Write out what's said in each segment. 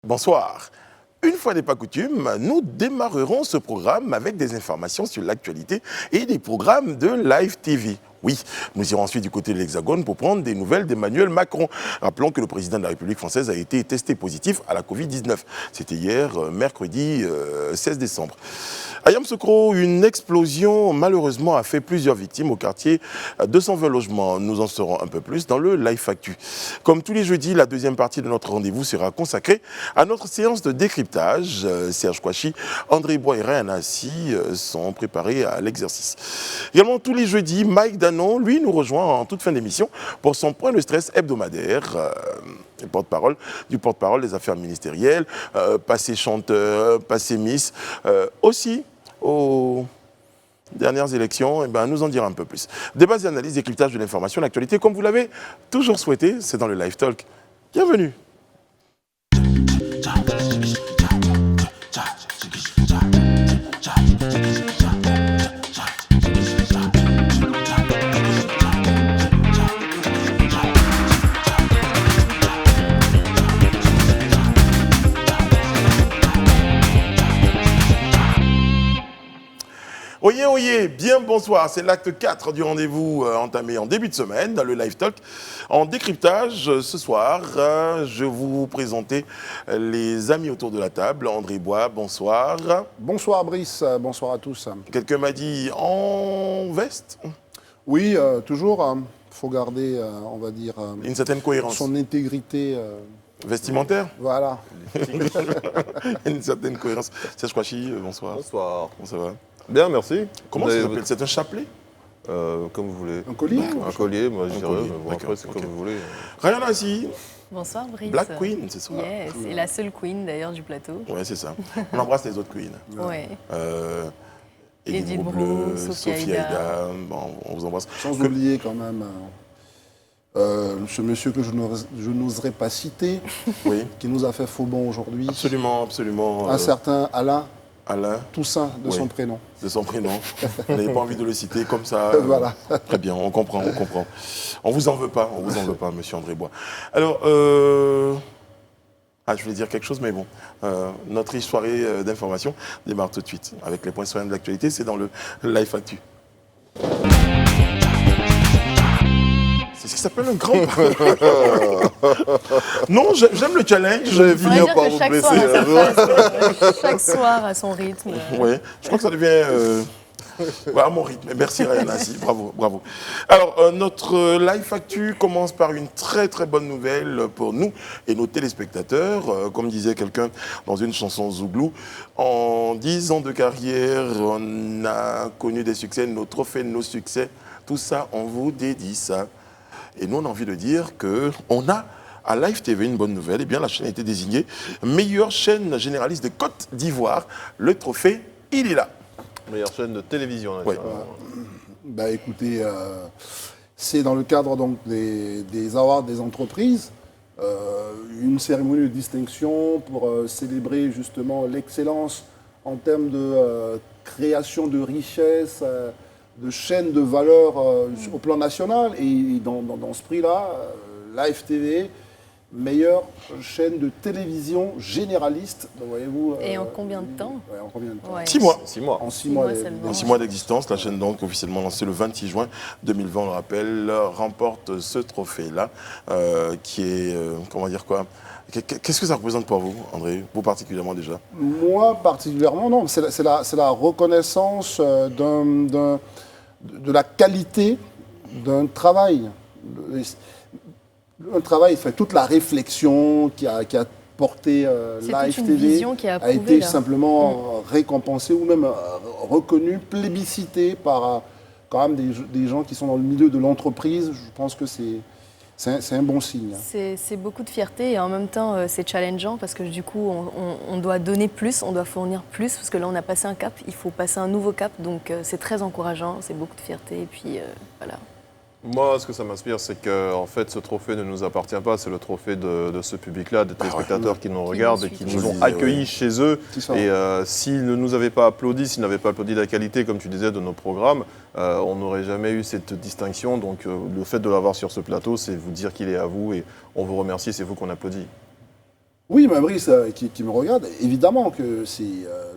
Bonsoir. Une fois n'est pas coutume, nous démarrerons ce programme avec des informations sur l'actualité et des programmes de Live TV. Oui, nous irons ensuite du côté de l'Hexagone pour prendre des nouvelles d'Emmanuel Macron. Rappelons que le président de la République française a été testé positif à la Covid-19. C'était hier, mercredi 16 décembre. À Yamoussoukro, une explosion malheureusement a fait plusieurs victimes au quartier 220 logements. Nous en saurons un peu plus dans le Live Actu. Comme tous les jeudis, la deuxième partie de notre rendez-vous sera consacrée à notre séance de décryptage. Serge Kouachi, André Bois et Ryan Assi sont préparés à l'exercice. Également tous les jeudis, Mike Danon, lui, nous rejoint en toute fin d'émission pour son point de stress hebdomadaire. Porte-parole des affaires ministérielles, passé chanteur, passé Miss, aussi aux dernières élections, nous en dirons un peu plus. Débats et analyses, décryptage de l'information, l'actualité, comme vous l'avez toujours souhaité, c'est dans le Live Talk. Bienvenue. Oyez, oyez, bien bonsoir, c'est l'acte 4 du rendez-vous entamé en début de semaine dans le Live Talk. En décryptage, ce soir, je vais vous présenter les amis autour de la table. André Bois, bonsoir. Bonsoir Brice, bonsoir à tous. Quelqu'un m'a dit en veste? Oui, toujours, faut garder, on va dire, une certaine cohérence. Son intégrité. Vestimentaire? Voilà. Une certaine cohérence. Serge Kouachi, bonsoir. Bonsoir. Comment ça va? Bien, merci. Comment ça s'appelle? C'est un chapelet? Comme vous voulez. Un collier? Un collier, moi je dirais. Bon, après, c'est okay. comme vous voulez. Ryan Assi. Bonsoir Brice. Black Queen, c'est ça? Yes, c'est la seule queen d'ailleurs du plateau. Oui, c'est ça. On embrasse les autres queens. Ouais. Edith Brou, Sophie Aïda. Bon, on vous embrasse. Sans oublier quand même ce monsieur que je n'oserais pas citer, oui. Qui nous a fait faux bon aujourd'hui. Absolument, absolument. Un certain Alain Toussaint, de oui, son prénom. De son prénom. Vous n'avez pas envie de le citer comme ça. Voilà. Très bien, on comprend, on comprend. On vous en veut pas, monsieur André Bois. Alors, je voulais dire quelque chose, mais bon. Notre riche soirée d'information démarre tout de suite. Avec les points soignants de l'actualité, c'est dans le Live Actu. C'est ce qui s'appelle un grand... Non, j'aime le challenge. Je vais finir par vous blesser. Chaque soir à son rythme. Oui, je crois que ça devient à mon rythme. Merci Ryan Assi, bravo, bravo. Alors, notre Live Actu commence par une très très bonne nouvelle pour nous et nos téléspectateurs. Comme disait quelqu'un dans une chanson Zouglou, en 10 ans de carrière, on a connu des succès, nos trophées, nos succès. Tout ça, on vous dédie ça. Et nous, on a envie de dire qu'on a à Live TV une bonne nouvelle. Eh bien, la chaîne a été désignée meilleure chaîne généraliste de Côte d'Ivoire. Le trophée, il est là. Meilleure chaîne de télévision. Oui. Écoutez, c'est dans le cadre donc, des awards des entreprises. Une cérémonie de distinction pour célébrer justement l'excellence en termes de création de richesses, de chaînes de valeur au plan national. Et dans ce prix-là, Live TV, meilleure chaîne de télévision généraliste. Voyez-vous, et en combien de temps? En combien de temps? Ouais. 6 mois. 6 mois. En 6 mois. En 6 mois d'existence, la chaîne donc officiellement lancée le 26 juin 2020, on le rappelle, remporte ce trophée-là, qui est, comment dire quoi? Qu'est-ce que ça représente pour vous, André? Vous particulièrement déjà? Moi particulièrement, non. C'est la reconnaissance de la qualité d'un travail. Un travail, toute la réflexion qui a porté Live TV a été simplement récompensée ou même reconnue, plébiscitée par quand même des gens qui sont dans le milieu de l'entreprise. Je pense que c'est un bon signe. C'est beaucoup de fierté et en même temps c'est challengeant parce que du coup on doit donner plus, on doit fournir plus parce que là on a passé un cap, il faut passer un nouveau cap, donc c'est très encourageant, c'est beaucoup de fierté et puis voilà. Moi, ce que ça m'inspire, c'est que en fait, ce trophée ne nous appartient pas. C'est le trophée de ce public-là, des téléspectateurs qui nous regardent et qui nous ont accueillis chez eux. Et s'ils ne nous avaient pas applaudi, s'ils n'avaient pas applaudi la qualité, comme tu disais, de nos programmes, on n'aurait jamais eu cette distinction. Donc, le fait de l'avoir sur ce plateau, c'est vous dire qu'il est à vous et on vous remercie. C'est vous qu'on applaudit. Oui, mais Brice, qui me regarde, évidemment que c'est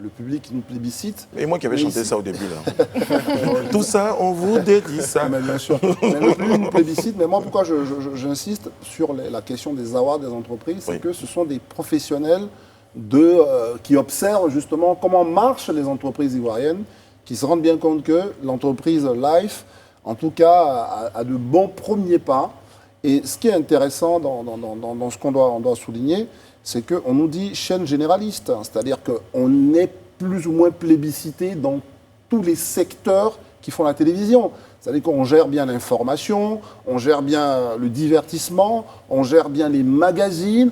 le public qui nous plébiscite. Et moi qui avais chanté ça au début, là. Tout ça, on vous dédie ça. Mais bien sûr. Mais le public nous plébiscite. Mais moi, pourquoi j'insiste sur la question des awards des entreprises, c'est que ce sont des professionnels qui observent justement comment marchent les entreprises ivoiriennes, qui se rendent bien compte que l'entreprise Life, en tout cas, a de bons premiers pas. Et ce qui est intéressant dans ce qu'on doit souligner, c'est qu'on nous dit chaîne généraliste, c'est-à-dire qu'on est plus ou moins plébiscité dans tous les secteurs qui font la télévision. C'est-à-dire qu'on gère bien l'information, on gère bien le divertissement, on gère bien les magazines.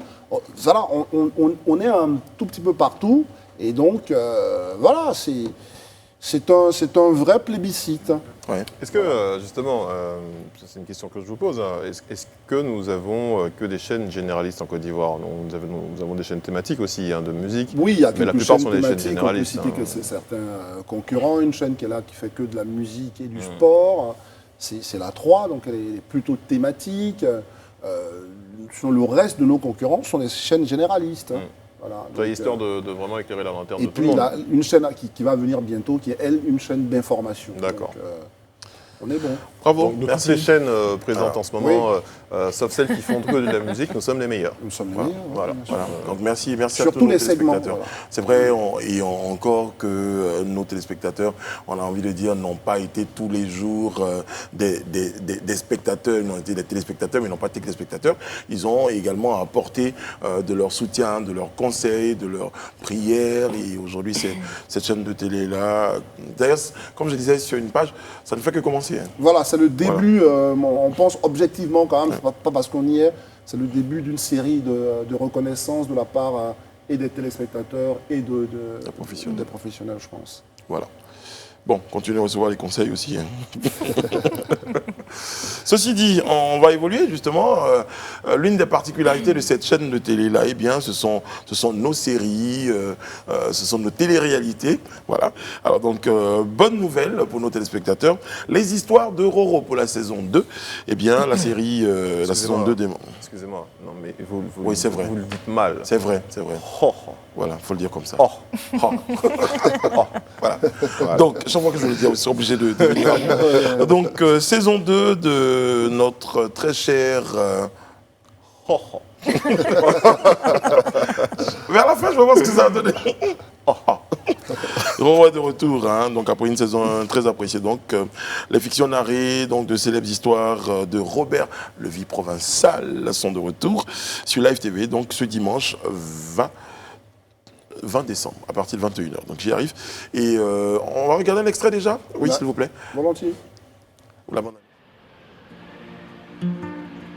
Voilà, on est un tout petit peu partout. Et donc, voilà, c'est un vrai plébiscite. Ouais. Est-ce que, justement, c'est une question que je vous pose, hein, est-ce que nous avons que des chaînes généralistes en Côte d'Ivoire? Nous avons des chaînes thématiques aussi, hein, de musique, oui, il y a mais la plupart sont des chaînes généralistes. On peut citer que c'est certains concurrents, une chaîne qui est là, qui fait que de la musique et du sport, c'est la 3, donc elle est plutôt thématique. Sur le reste de nos concurrents sont des chaînes généralistes. Voilà, donc, histoire de vraiment éclairer la lanterne de et tout le monde. puis une chaîne qui va venir bientôt, qui est elle une chaîne d'information. D'accord. Donc, on est bon. Bravo, Donc, de merci. toutes les chaînes présentes en ce moment, sauf celles qui font que de la musique, nous sommes les meilleurs. Nous sommes les Voilà. meilleurs. Voilà. bien sûr. Voilà. Donc merci à Sur tous tous nos les segments, téléspectateurs. voilà. C'est vrai, encore que nos téléspectateurs, on a envie de dire, n'ont pas été tous les jours des spectateurs, ils ont été des téléspectateurs, mais ils n'ont pas été que des spectateurs. Ils ont également apporté de leur soutien, de leurs conseils, de leurs prières. Et aujourd'hui, cette chaîne de télé-là, d'ailleurs, comme je disais sur une page, ça ne fait que commencer. Hein. Voilà, c'est le début, on pense objectivement quand même, pas parce qu'on y est, c'est le début d'une série de reconnaissance de la part et des téléspectateurs et des professionnels, je pense. Voilà. Bon, continuez à recevoir les conseils aussi. Hein. Ceci dit, on va évoluer justement. L'une des particularités de cette chaîne de télé-là, eh bien, ce sont nos séries, ce sont nos téléréalités. Voilà. Alors donc, bonne nouvelle pour nos téléspectateurs. Les histoires de Roro pour la saison 2. Eh bien, la série, la saison 2 démarre. Excusez-moi, non mais Oui, c'est vrai. Vous le dites mal. C'est vrai, c'est vrai. Oh. Voilà, il faut le dire comme ça. Oh. Oh. Oh. Voilà. Donc, chaque fois que je le dis, je suis obligé de venir. Donc, saison 2 de notre très cher... Vers la fin, je vais voir ce que ça va donner. Roro est de retour, hein, donc après une saison très appréciée. Donc, les fictions narrées donc, de célèbres histoires de Robert Levy Provençal sont de retour sur Live TV, donc ce dimanche 20 décembre, à partir de 21h. Donc j'y arrive. Et on va regarder l'extrait déjà. Oui, s'il vous plaît. Volontiers.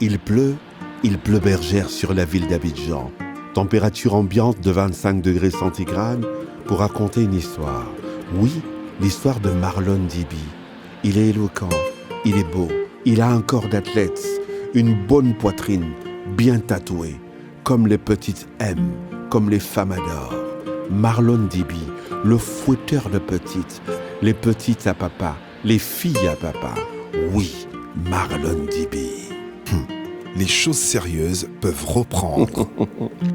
Il pleut bergère sur la ville d'Abidjan. Température ambiante de 25 degrés centigrades pour raconter une histoire. Oui, l'histoire de Marlon Dibi. Il est éloquent, il est beau, il a un corps d'athlète, une bonne poitrine, bien tatouée, comme les petites aiment, comme les femmes adorent. Marlon Dibi, le fouetteur de petites, les petites à papa, les filles à papa. Oui, Marlon Dibi. Les choses sérieuses peuvent reprendre.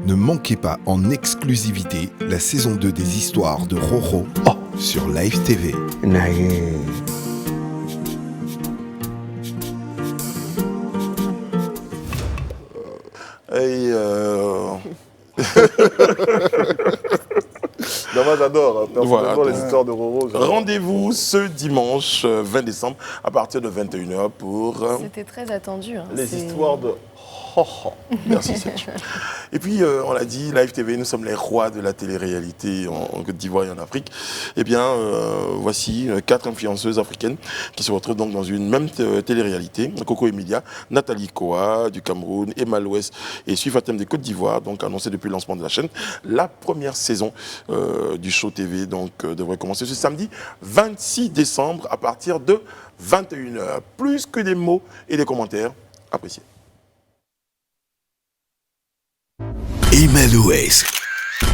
Ne manquez pas en exclusivité la saison 2 des histoires de Roro sur Live TV. Et Non, moi j'adore, personnellement, Voilà, les histoires de Roro. rendez-vous ce dimanche 20 décembre à partir de 21h pour... C'était très attendu. Hein. Les C'est- histoires de... Merci Serge. Et puis, on l'a dit, Live TV, nous sommes les rois de la télé-réalité en Côte d'Ivoire et en Afrique. Eh bien, voici 4 influenceuses africaines qui se retrouvent donc dans une même télé-réalité. Coco Emilia, Nathalie Koa du Cameroun, Emma Louès et Suifatem de Côte d'Ivoire, donc annoncé depuis le lancement de la chaîne. La première saison du show TV donc, devrait commencer ce samedi 26 décembre à partir de 21h. Plus que des mots et des commentaires appréciés. Emma Louès,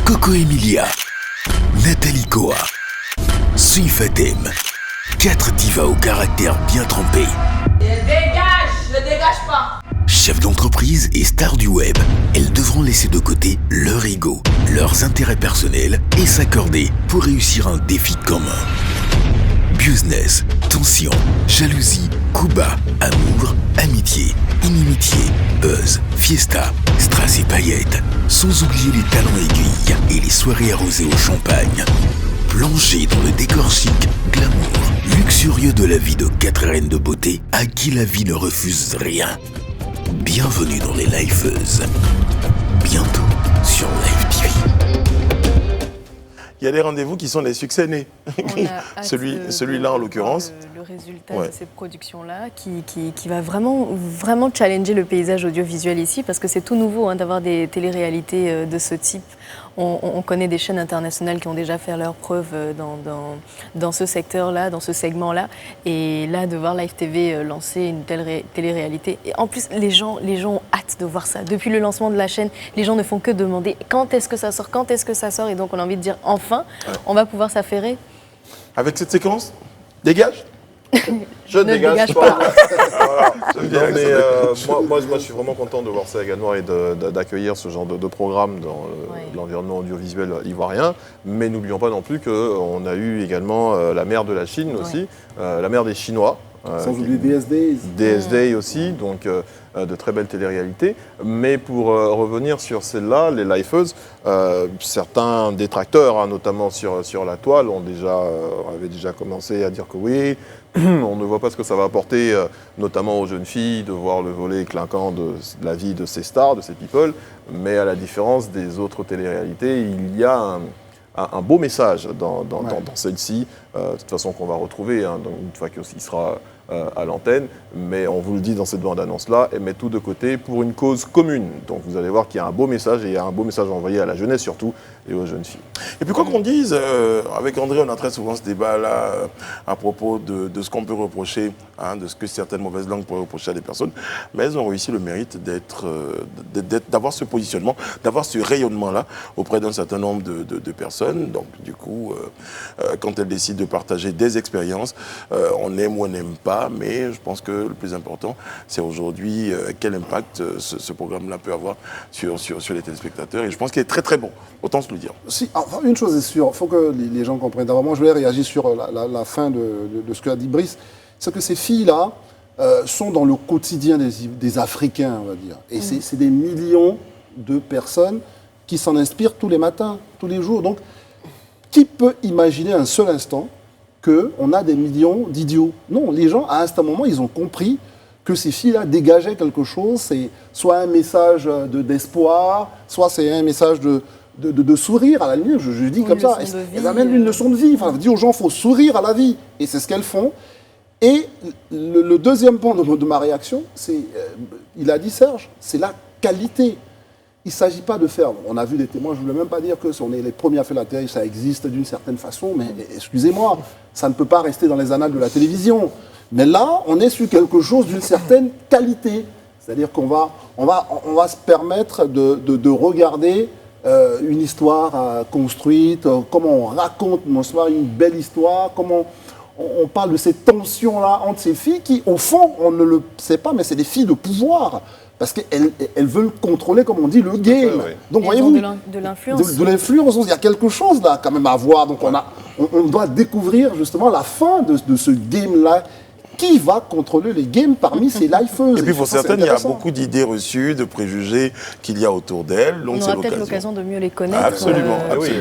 Coco Emilia, Nathalie Koa, Suifatem, 4 divas au caractère bien trempé. Dégage, ne dégage pas. Chefs d'entreprise et stars du web, elles devront laisser de côté leur ego, leurs intérêts personnels et s'accorder pour réussir un défi commun. Business, tension, jalousie, coups bas, amour, amitié, inimitié, buzz, fiesta, strass et paillettes, sans oublier les talons aiguilles et les soirées arrosées au champagne. Plongez dans le décor chic, glamour, luxurieux de la vie de 4 reines de beauté à qui la vie ne refuse rien. Bienvenue dans les Lifeuses. Bientôt sur Live TV. Il y a des rendez-vous qui sont des succès nés. Celui-là, en l'occurrence. Le résultat de cette production-là qui va vraiment challenger le paysage audiovisuel ici, parce que c'est tout nouveau d'avoir des téléréalités de ce type. On connaît des chaînes internationales qui ont déjà fait leurs preuves dans ce secteur-là, dans ce segment-là. Et là, de voir Live TV lancer une telle télé-réalité. Et en plus, les gens ont hâte de voir ça. Depuis le lancement de la chaîne, les gens ne font que demander quand est-ce que ça sort, quand est-ce que ça sort. Et donc, on a envie de dire enfin, on va pouvoir s'affairer. Avec cette séquence, dégage. Je ne dégage pas. Voilà. Moi, je suis vraiment content de voir ça également et d'accueillir ce genre de programme dans l'environnement audiovisuel ivoirien. Mais n'oublions pas non plus qu'on a eu également la mère de la Chine aussi, la mère des Chinois. Sans oublier DSD aussi, donc de très belles téléréalités. Mais pour revenir sur celle-là, les Lifeuses, certains détracteurs, notamment sur la toile, avaient déjà commencé à dire que oui, on ne voit pas ce que ça va apporter, notamment aux jeunes filles, de voir le volet clinquant de la vie de ces stars, de ces people. Mais à la différence des autres téléréalités, il y a un beau message dans celle-ci, de toute façon qu'on va retrouver une fois qu'il sera à l'antenne, mais on vous le dit dans cette bande-annonce-là, et met tout de côté pour une cause commune. Donc vous allez voir qu'il y a un beau message, et il y a un beau message envoyé à la jeunesse surtout, et aux jeunes filles. Et puis quoi qu'on dise, avec André, on a très souvent ce débat-là à propos de ce qu'on peut reprocher, de ce que certaines mauvaises langues pourraient reprocher à des personnes, mais elles ont réussi le mérite d'avoir ce positionnement, d'avoir ce rayonnement-là auprès d'un certain nombre de personnes. Donc du coup, quand elles décident de partager des expériences, on aime ou on n'aime pas, mais je pense que le plus important, c'est aujourd'hui quel impact ce programme-là peut avoir sur les téléspectateurs. Et je pense qu'il est très très bon, autant se le dire. Si, enfin, une chose est sûre, il faut que les gens comprennent. D'abord, moi, je vais réagir sur la fin de ce qu'a dit Brice. C'est que ces filles-là sont dans le quotidien des Africains, on va dire. Et c'est des millions de personnes qui s'en inspirent tous les matins, tous les jours. Donc, qui peut imaginer un seul instant qu'on a des millions d'idiots? Non, les gens, à un certain moment, ils ont compris que ces filles-là dégageaient quelque chose. C'est soit un message d'espoir, soit c'est un message de sourire, à la limite, je dis comme ça. Elles amènent une leçon de vie. Enfin, dire aux gens, il faut sourire à la vie. Et c'est ce qu'elles font. Et le deuxième point de ma réaction, c'est, il a dit Serge, c'est la qualité. Il ne s'agit pas de faire, on a vu des témoins, je ne voulais même pas dire que on est les premiers à faire la télé, ça existe d'une certaine façon, mais excusez-moi, ça ne peut pas rester dans les annales de la télévision. Mais là, on est sur quelque chose d'une certaine qualité. C'est-à-dire qu'on va se permettre de regarder une histoire construite, comment on raconte une belle histoire, comment on parle de ces tensions-là entre ces filles qui, au fond, on ne le sait pas, mais c'est des filles de pouvoir. Parce qu'elles veulent contrôler, comme on dit, le game. Donc, voyez-vous, de l'influence. De l'influence, il y a quelque chose là quand même à voir. Donc, on doit découvrir justement la fin de ce game-là. Qui va contrôler les games parmi ces lifeuses? Et puis pour certaines, il y a beaucoup d'idées reçues, de préjugés qu'il y a autour d'elles. On aura peut-être l'occasion de mieux les connaître. Absolument. Oui,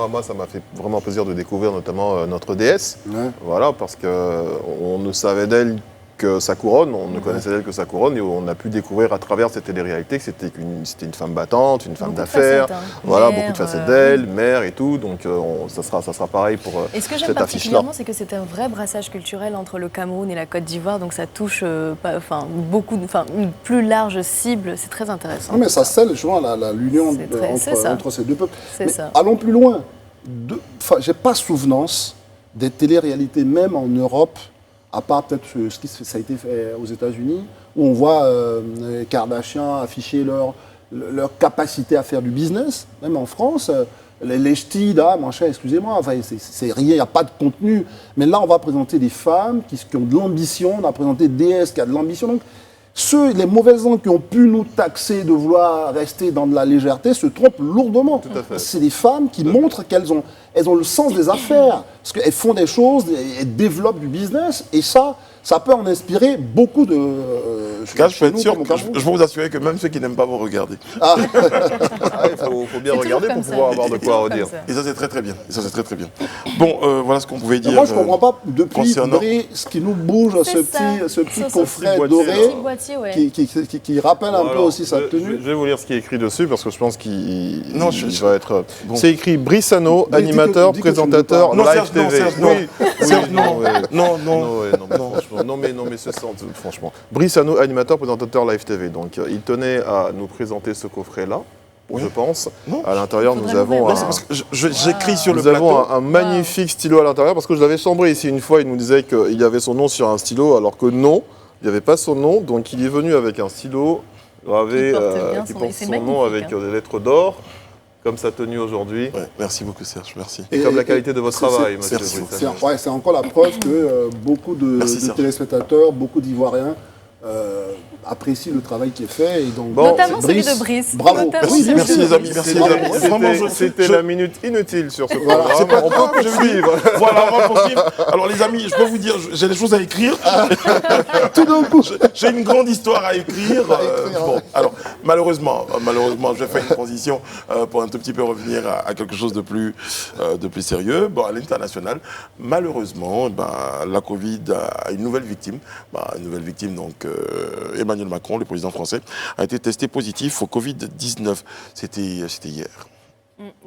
moi, ça m'a fait vraiment plaisir de découvrir notamment notre déesse. Ouais. Voilà, parce qu'on ne savait d'elle que sa couronne, on ne connaissait d'elle que sa couronne, et on a pu découvrir à travers cette télé-réalité que c'était une femme battante, une femme d'affaires, voilà, beaucoup de facettes d'elle, mère et tout, donc ça sera pareil pour cette affiche-là. Et ce que j'aime particulièrement, c'est que c'est un vrai brassage culturel entre le Cameroun et la Côte d'Ivoire, donc ça touche une plus large cible, c'est très intéressant. Non, mais ça scelle justement l'union entre ces deux peuples. Allons plus loin. J'ai pas souvenance des télé-réalités, même en Europe, à part peut-être ce qui ça a été fait aux États-Unis, où on voit les Kardashians afficher leur capacité à faire du business, même en France. Les ch'tis, là, machin, excusez-moi, enfin, c'est rien, il n'y a pas de contenu. Mais là, on va présenter des femmes qui ont de l'ambition, on a présenté DS qui a de l'ambition. Donc, les mauvaises langues qui ont pu nous taxer de vouloir rester dans de la légèreté se trompent lourdement. Tout à fait. C'est des femmes qui montrent qu'elles ont le sens des affaires, parce qu'elles font des choses, elles développent du business, et ça peut en inspirer beaucoup de... je peux être sûr, je peux vous assurer que même ceux qui n'aiment pas vont regarder. Il faut bien regarder pour pouvoir avoir de quoi redire. Et ça, c'est très très bien. Bon, voilà ce qu'on pouvait dire. Moi, je ne comprends pas, depuis concernant... ce qui nous bouge, ce petit coffret doré, qui rappelle un peu aussi sa tenue. Je vais vous lire ce qui est écrit dessus, parce que je pense qu'il va être... Bon. C'est écrit Brissano, animateur, présentateur, live TV. Non, mais c'est ça, franchement. Brissano, animateur, présentateur, live TV. Donc, il tenait à nous présenter ce coffret-là. Je pense. À l'intérieur, nous avons j'écris sur le plateau. Nous avons un magnifique stylo à l'intérieur, parce que je l'avais chambré ici une fois. Il nous disait qu'il y avait son nom sur un stylo, alors que non, il n'y avait pas son nom. Donc, il est venu avec un stylo gravé qui porte son nom avec des lettres d'or, comme sa tenue aujourd'hui. Ouais, merci beaucoup, Serge. Merci. Et comme la qualité de votre travail, monsieur Brissano. C'est encore la preuve que beaucoup de téléspectateurs, beaucoup d'Ivoiriens apprécient le travail qui est fait. Et donc, notamment celui de Brice. Bravo. Merci les amis. C'était la minute inutile sur ce programme. C'est pas grave, je vais suivre. Voilà, on va poursuivre. Alors les amis, je peux vous dire, j'ai des choses à écrire. Tout d'un coup, j'ai une grande histoire à écrire. Bon, alors malheureusement, je vais faire une transition pour un tout petit peu revenir à quelque chose de plus sérieux. Bon, à l'international, malheureusement, la Covid a une nouvelle victime. Donc Emmanuel Macron, le président français, a été testé positif au Covid-19. C'était hier.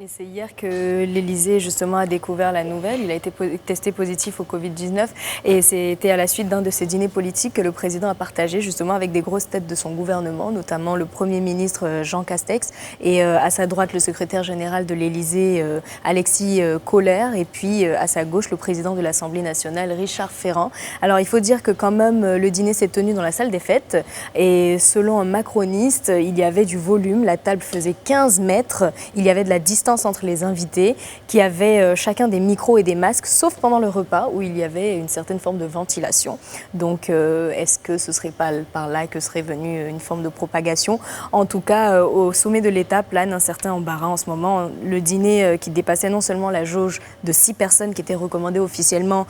Et c'est hier que l'Élysée justement a découvert la nouvelle. Il a été testé positif au Covid-19 et c'était à la suite d'un de ses dîners politiques que le président a partagé justement avec des grosses têtes de son gouvernement, notamment le Premier ministre Jean Castex et à sa droite le secrétaire général de l'Élysée Alexis Kohler et puis à sa gauche le président de l'Assemblée nationale Richard Ferrand. Alors il faut dire que quand même le dîner s'est tenu dans la salle des fêtes et selon un macroniste il y avait du volume, la table faisait 15 mètres, il y avait de la distance entre les invités qui avaient chacun des micros et des masques, sauf pendant le repas où il y avait une certaine forme de ventilation. Donc est-ce que ce serait pas par là que serait venue une forme de propagation? En tout cas, au sommet de l'État plane un certain embarras en ce moment. Le dîner qui dépassait non seulement la jauge de 6 personnes qui étaient recommandées officiellement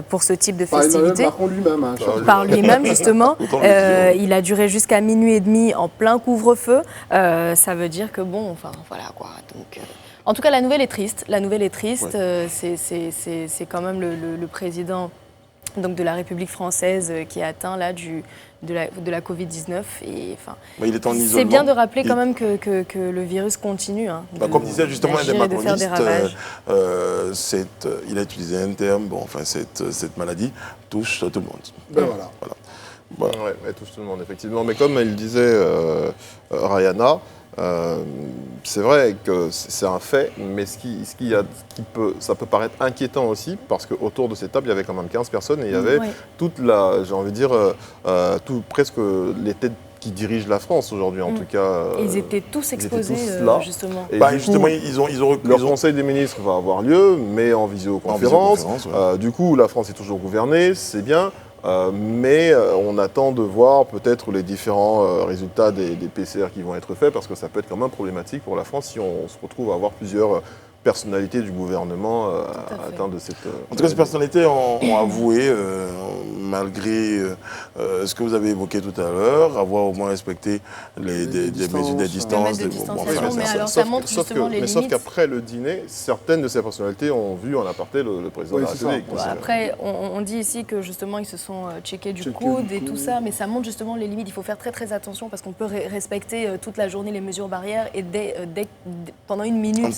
pour ce type de festivité. Par lui-même. Par lui-même, justement. Il a duré jusqu'à minuit et demi en plein couvre-feu. Ça veut dire que bon, enfin voilà quoi. Donc, en tout cas, la nouvelle est triste. Ouais. C'est quand même le président donc, de la République française qui est atteint là de la Covid-19. Et, il est en isolement. C'est bien de rappeler quand même que le virus continue. Comme disait justement un des macronistes, il a utilisé un terme, cette maladie touche tout le monde. Voilà. Ouais, elle touche tout le monde, effectivement. Mais comme elle disait Rayana, c'est vrai que c'est un fait, mais ça peut paraître inquiétant aussi, parce qu'autour de cette table, il y avait quand même 15 personnes et il y avait presque les têtes qui dirigent la France aujourd'hui, en tout cas. Ils étaient tous exposés, justement. Et leur conseil des ministres va avoir lieu, mais en visioconférence. Du coup, la France est toujours gouvernée, c'est bien. Mais on attend de voir peut-être les différents résultats des PCR qui vont être faits, parce que ça peut être quand même problématique pour la France si on se retrouve à avoir plusieurs personnalités du gouvernement atteintes de cette... En tout cas, ces personnalités ont avoué, malgré ce que vous avez évoqué tout à l'heure, avoir au moins respecté des mesures de distance. Ça montre justement les limites. Sauf qu'après le dîner, certaines de ces personnalités ont vu en aparté le président de la République. Après, on dit ici que justement ils se sont checkés du coude et tout ça, mais ça montre justement les limites. Il faut faire très très attention parce qu'on peut respecter toute la journée les mesures barrières et pendant une minute...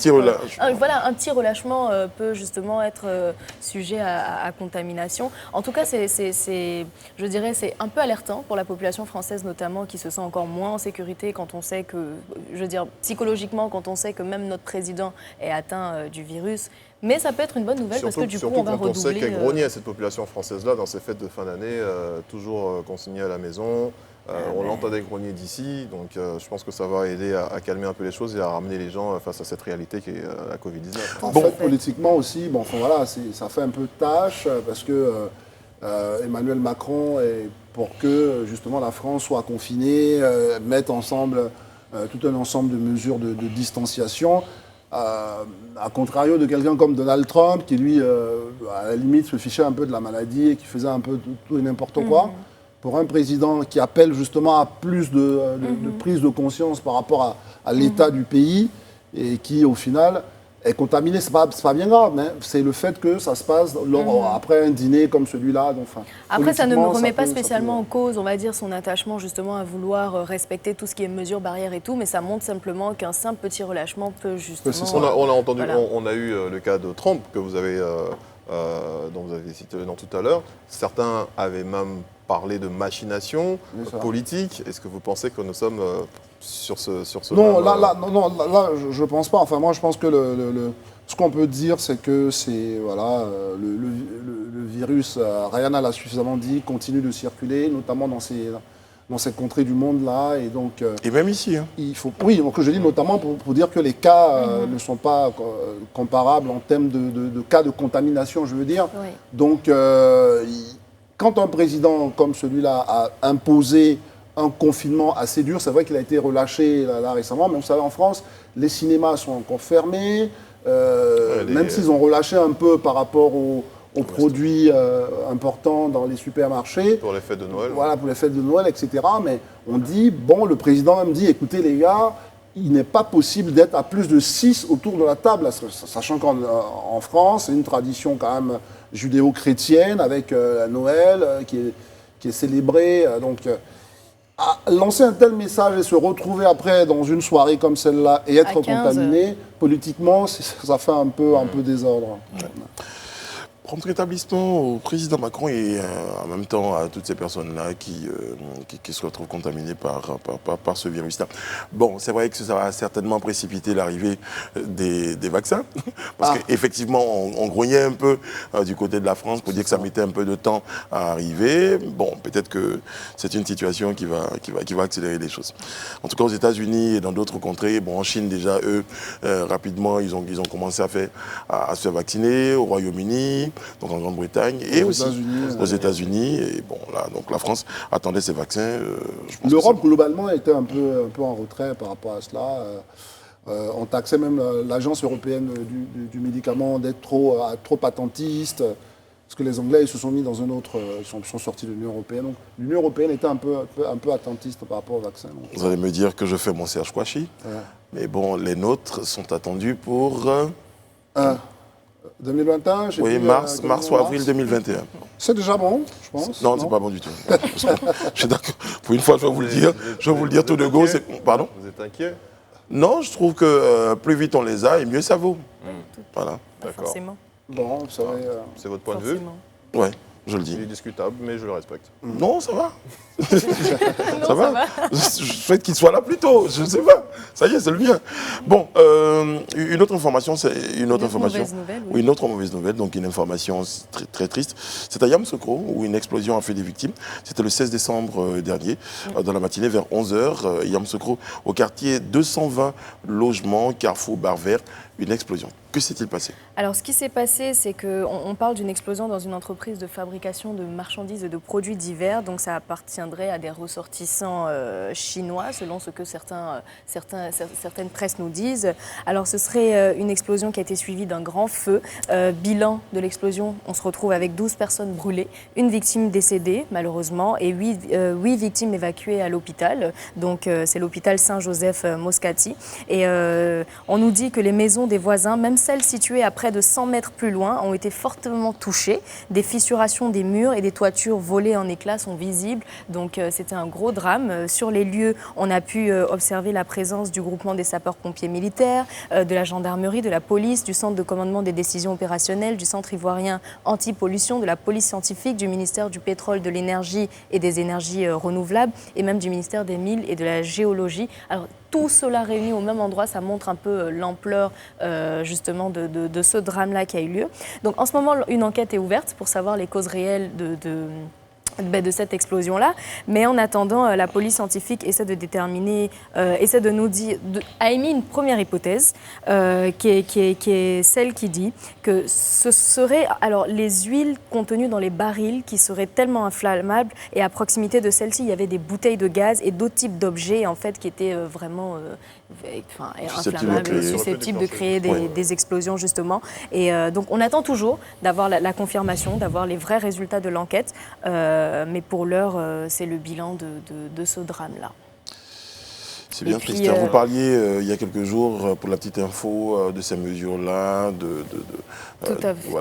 Un petit relâchement peut justement être sujet à contamination. En tout cas, je dirais, c'est un peu alertant pour la population française notamment, qui se sent encore moins en sécurité quand on sait que, psychologiquement, quand on sait que même notre président est atteint du virus. Mais ça peut être une bonne nouvelle parce que du coup, on va redoubler... Surtout quand on sait qu'elle grognait à cette population française-là dans ces fêtes de fin d'année, toujours consignée à la maison. On l'entendait grogner d'ici, donc je pense que ça va aider à calmer un peu les choses et à ramener les gens face à cette réalité qui est la Covid-19. En fait, politiquement aussi, ça fait un peu tâche parce que Emmanuel Macron est pour que justement la France soit confinée, mette ensemble tout un ensemble de mesures de distanciation. À contrario de quelqu'un comme Donald Trump, qui lui, à la limite, se fichait un peu de la maladie et qui faisait un peu tout et n'importe quoi. Pour un président qui appelle justement à plus de prise de conscience par rapport à l'état du pays et qui, au final, est contaminé, c'est pas bien grave, mais c'est le fait que ça se passe après un dîner comme celui-là. Enfin, après, ça ne me remet pas spécialement en cause, on va dire, son attachement justement à vouloir respecter tout ce qui est mesures barrières et tout, mais ça montre simplement qu'un simple petit relâchement peut justement... On a entendu, voilà. on a eu le cas de Trump que vous avez, dont vous avez cité le nom tout à l'heure. Certains avaient même parlé de machination politique. Est-ce que vous pensez que nous sommes sur ce non, là, je pense pas. Enfin, moi, je pense que ce qu'on peut dire, c'est que c'est voilà, le virus, Rayana l'a suffisamment dit, continue de circuler, notamment dans cette contrée du monde-là. Et donc, et même ici. Hein. Il faut, oui, donc je dis notamment pour dire que les cas ne sont pas comparables en termes de cas de contamination, je veux dire. Oui. Donc, quand un président comme celui-là a imposé un confinement assez dur, c'est vrai qu'il a été relâché là récemment, mais vous savez, en France, les cinémas sont encore fermés, même s'ils ont relâché un peu par rapport aux produits importants dans les supermarchés. Pour les fêtes de Noël. Voilà, pour les fêtes de Noël, etc. Mais on dit, bon, le président même dit, écoutez les gars, il n'est pas possible d'être à plus de 6 autour de la table, sachant qu'en France, c'est une tradition quand même judéo-chrétienne avec la Noël qui est célébrée. Donc, lancer un tel message et se retrouver après dans une soirée comme celle-là et être contaminé, politiquement, ça fait un peu désordre. Ouais. Prompt rétablissement au président Macron et en même temps à toutes ces personnes-là qui se retrouvent contaminées par ce virus-là. Bon, c'est vrai que ça va certainement précipiter l'arrivée des vaccins, parce qu'effectivement, on grognait un peu du côté de la France pour dire que ça mettait un peu de temps à arriver. Bon, peut-être que c'est une situation qui va accélérer les choses. En tout cas, aux États-Unis et dans d'autres contrées, bon, en Chine déjà, eux, rapidement, ils ont commencé à se faire vacciner, au Royaume-Uni, donc en Grande-Bretagne et aussi aux États-Unis. Et bon, là, donc la France attendait ces vaccins. L'Europe, globalement, était un peu en retrait par rapport à cela. On taxait même l'Agence européenne du médicament d'être trop attentiste, parce que les Anglais ils se sont mis dans un autre... Ils sont sortis de l'Union européenne. Donc l'Union européenne était un peu attentiste par rapport au vaccin. Donc. Vous allez me dire que je fais mon Serge Kouachi, mais bon, les nôtres sont attendus pour... 2021, oui, mars ou avril 2021. C'est déjà bon, je pense. Non, c'est pas bon du tout. Je suis d'accord. Pour une fois, je vais vous le dire. Je vais vous le dire tout de go. Pardon ? Vous êtes inquiet ? Non, je trouve que plus vite on les a, et mieux ça vaut. Voilà. D'accord. Forcément. Bon, vous savez... C'est votre point de vue ? Oui, je le dis. Il est discutable, mais je le respecte. Non, ça va. Ça va. Je souhaite qu'il soit là plus tôt. Je ne sais pas. Ça y est, c'est le mien. Bon, une autre information, c'est une autre information. Mauvaise nouvelle, Oui, une autre mauvaise nouvelle, donc une information très, très triste. C'est à Yamoussoukro où une explosion a fait des victimes. C'était le 16 décembre dernier, dans la matinée vers 11h. Yamoussoukro, au quartier 220 logements, Carrefour Bar Vert, une explosion. Que s'est-il passé ? Alors, ce qui s'est passé, c'est qu'on parle d'une explosion dans une entreprise de fabrication de marchandises et de produits divers. Donc, ça appartiendrait à des ressortissants chinois, selon ce que certaines presses nous disent. Alors, ce serait une explosion qui a été suivie d'un grand feu. Bilan de l'explosion, on se retrouve avec 12 personnes brûlées, une victime décédée, malheureusement, et 8 victimes évacuées à l'hôpital. Donc, c'est l'hôpital Saint-Joseph Moscati. Et on nous dit que les maisons des voisins, même celles situées à près de 100 mètres plus loin, ont été fortement touchées. Des fissurations des murs et des toitures volées en éclats sont visibles. Donc c'était un gros drame. Sur les lieux, on a pu observer la présence du groupement des sapeurs-pompiers militaires, de la gendarmerie, de la police, du centre de commandement des décisions opérationnelles, du centre ivoirien anti-pollution, de la police scientifique, du ministère du pétrole, de l'énergie et des énergies renouvelables, et même du ministère des Mines et de la géologie. Alors, tout cela réuni au même endroit, ça montre un peu l'ampleur justement de ce drame-là qui a eu lieu. Donc en ce moment, une enquête est ouverte pour savoir les causes réelles de cette explosion-là. Mais en attendant, la police scientifique essaie de déterminer, essaie de nous dire, a émis une première hypothèse qui est celle qui dit que ce serait alors les huiles contenues dans les barils qui seraient tellement inflammables et à proximité de celles-ci, il y avait des bouteilles de gaz et d'autres types d'objets en fait qui étaient vraiment inflammables et susceptibles de créer des explosions justement. Et donc on attend toujours d'avoir la confirmation, d'avoir les vrais résultats de l'enquête. Mais pour l'heure, c'est le bilan de ce drame-là. C'est bien, Christian. Vous parliez il y a quelques jours, pour la petite info, de ces mesures-là.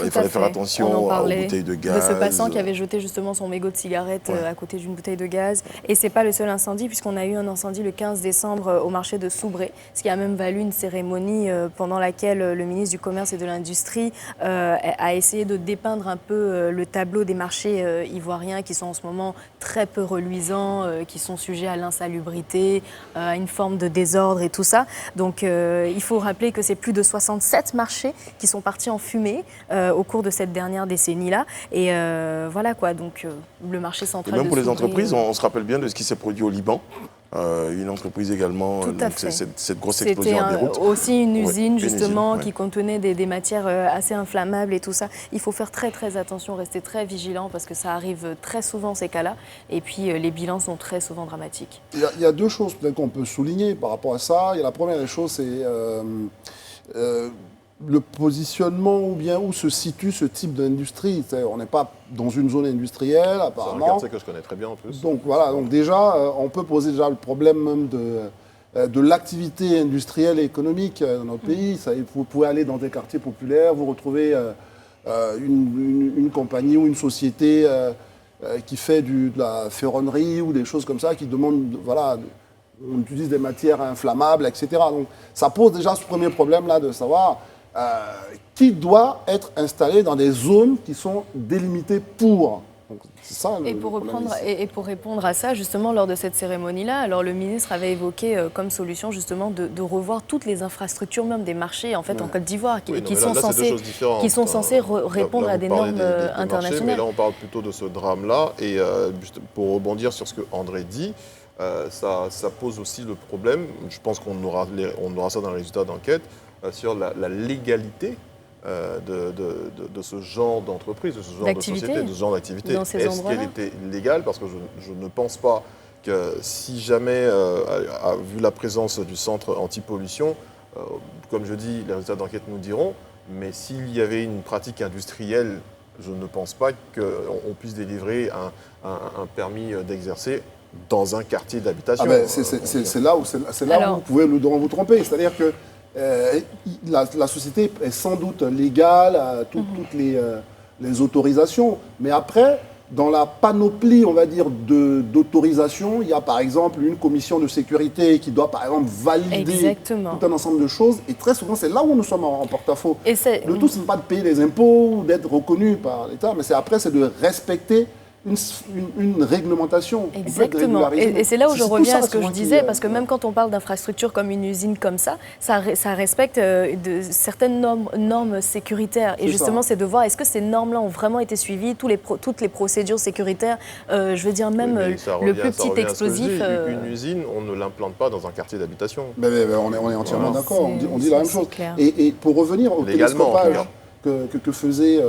Il fallait faire attention aux bouteilles de gaz. De ce passant qui avait jeté justement son mégot de cigarette à côté d'une bouteille de gaz. Et ce n'est pas le seul incendie, puisqu'on a eu un incendie le 15 décembre au marché de Soubré, ce qui a même valu une cérémonie pendant laquelle le ministre du Commerce et de l'Industrie a essayé de dépeindre un peu le tableau des marchés ivoiriens qui sont en ce moment très peu reluisants, qui sont sujets à l'insalubrité, à une forme de désordre et tout ça. Donc il faut rappeler que c'est plus de 67 marchés qui sont partis en fumée au cours de cette dernière décennie-là. Et voilà quoi, donc le marché central. Et même pour les Soubré, entreprises, on se rappelle bien de ce qui s'est produit au Liban. Une entreprise également, cette grosse explosion en Beyrouth. C'était aussi une usine justement qui contenait des matières assez inflammables et tout ça. Il faut faire très très attention, rester très vigilant parce que ça arrive très souvent ces cas-là et puis les bilans sont très souvent dramatiques. Il y a deux choses peut-être qu'on peut souligner par rapport à ça. La première des choses, c'est le positionnement ou bien où se situe ce type d'industrie. On n'est pas dans une zone industrielle, apparemment. C'est un quartier que je connais très bien en plus. Donc voilà, donc déjà, on peut poser déjà le problème même de l'activité industrielle et économique dans notre pays. Vous pouvez aller dans des quartiers populaires, vous retrouvez une compagnie ou une société qui fait de la ferronnerie ou des choses comme ça, qui demande, voilà, on utilise des matières inflammables, etc. Donc ça pose déjà ce premier problème-là de savoir qui doit être installé dans des zones qui sont délimitées pour. Donc, c'est ça, pour répondre à ça, justement, lors de cette cérémonie-là, alors le ministre avait évoqué comme solution justement de revoir toutes les infrastructures, même des marchés en fait en Côte d'Ivoire, qui sont censés répondre à des normes internationales. Mais là, on parle plutôt de ce drame-là. Et pour rebondir sur ce que André dit, ça pose aussi le problème. Je pense qu'on aura ça dans les résultats d'enquête. Sur la légalité de ce genre d'entreprise, de ce genre de société, de ce genre d'activité. Est-ce qu'elle était légale? Parce que je ne pense pas que si jamais, vu la présence du centre anti-pollution, comme je dis, les résultats d'enquête nous diront, mais s'il y avait une pratique industrielle, je ne pense pas qu'on puisse délivrer un permis d'exercer dans un quartier d'habitation. C'est là où vous pouvez vous tromper. C'est-à-dire que la société est sans doute légale à toutes les autorisations. Mais après, dans la panoplie, on va dire, d'autorisation, il y a par exemple une commission de sécurité qui doit par exemple valider tout un ensemble de choses. Et très souvent, c'est là où nous sommes en porte-à-faux. Le tout, ce n'est pas de payer les impôts ou d'être reconnu par l'État, mais c'est de respecter une réglementation. Exactement. Et c'est là où je reviens à ce que je disais, parce que même quand on parle d'infrastructures comme une usine comme ça respecte certaines normes sécuritaires. Et justement, c'est de voir est-ce que ces normes-là ont vraiment été suivies, toutes les procédures sécuritaires, je veux dire même le plus petit explosif. Une usine, on ne l'implante pas dans un quartier d'habitation. On est entièrement d'accord, on dit la même chose. Et pour revenir au télescopage que faisait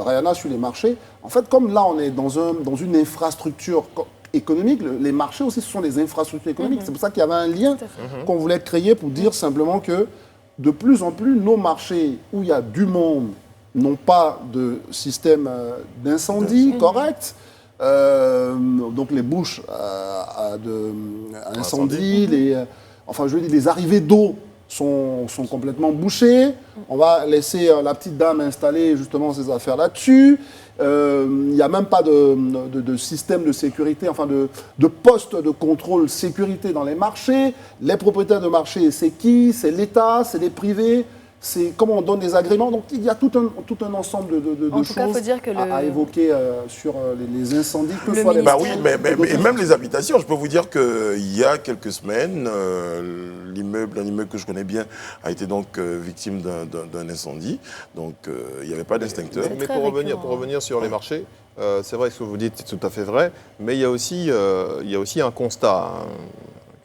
Rayana sur les marchés. En fait, comme là, on est dans une infrastructure économique, les marchés aussi, ce sont des infrastructures économiques. C'est pour ça qu'il y avait un lien qu'on voulait créer pour dire simplement que de plus en plus, nos marchés où il y a du monde n'ont pas de système d'incendie correct. Donc les bouches à incendie, les arrivées d'eau sont complètement bouchées. On va laisser la petite dame installer justement ses affaires là-dessus. Il n'y a même pas de système de sécurité, de poste de contrôle sécurité dans les marchés. Les propriétaires de marchés, c'est qui? C'est l'État, c'est les privés. c'est comment on donne des agréments. Donc il y a tout un ensemble de En tout choses cas, faut dire que à évoquer sur les incendies. Bah oui, et même les habitations. Je peux vous dire qu'il y a quelques semaines, un immeuble que je connais bien, a été donc victime d'un incendie. Donc il n'y avait pas d'extincteur. Mais pour revenir sur les marchés, c'est vrai ce que vous dites, c'est tout à fait vrai. Mais il y a aussi un constat.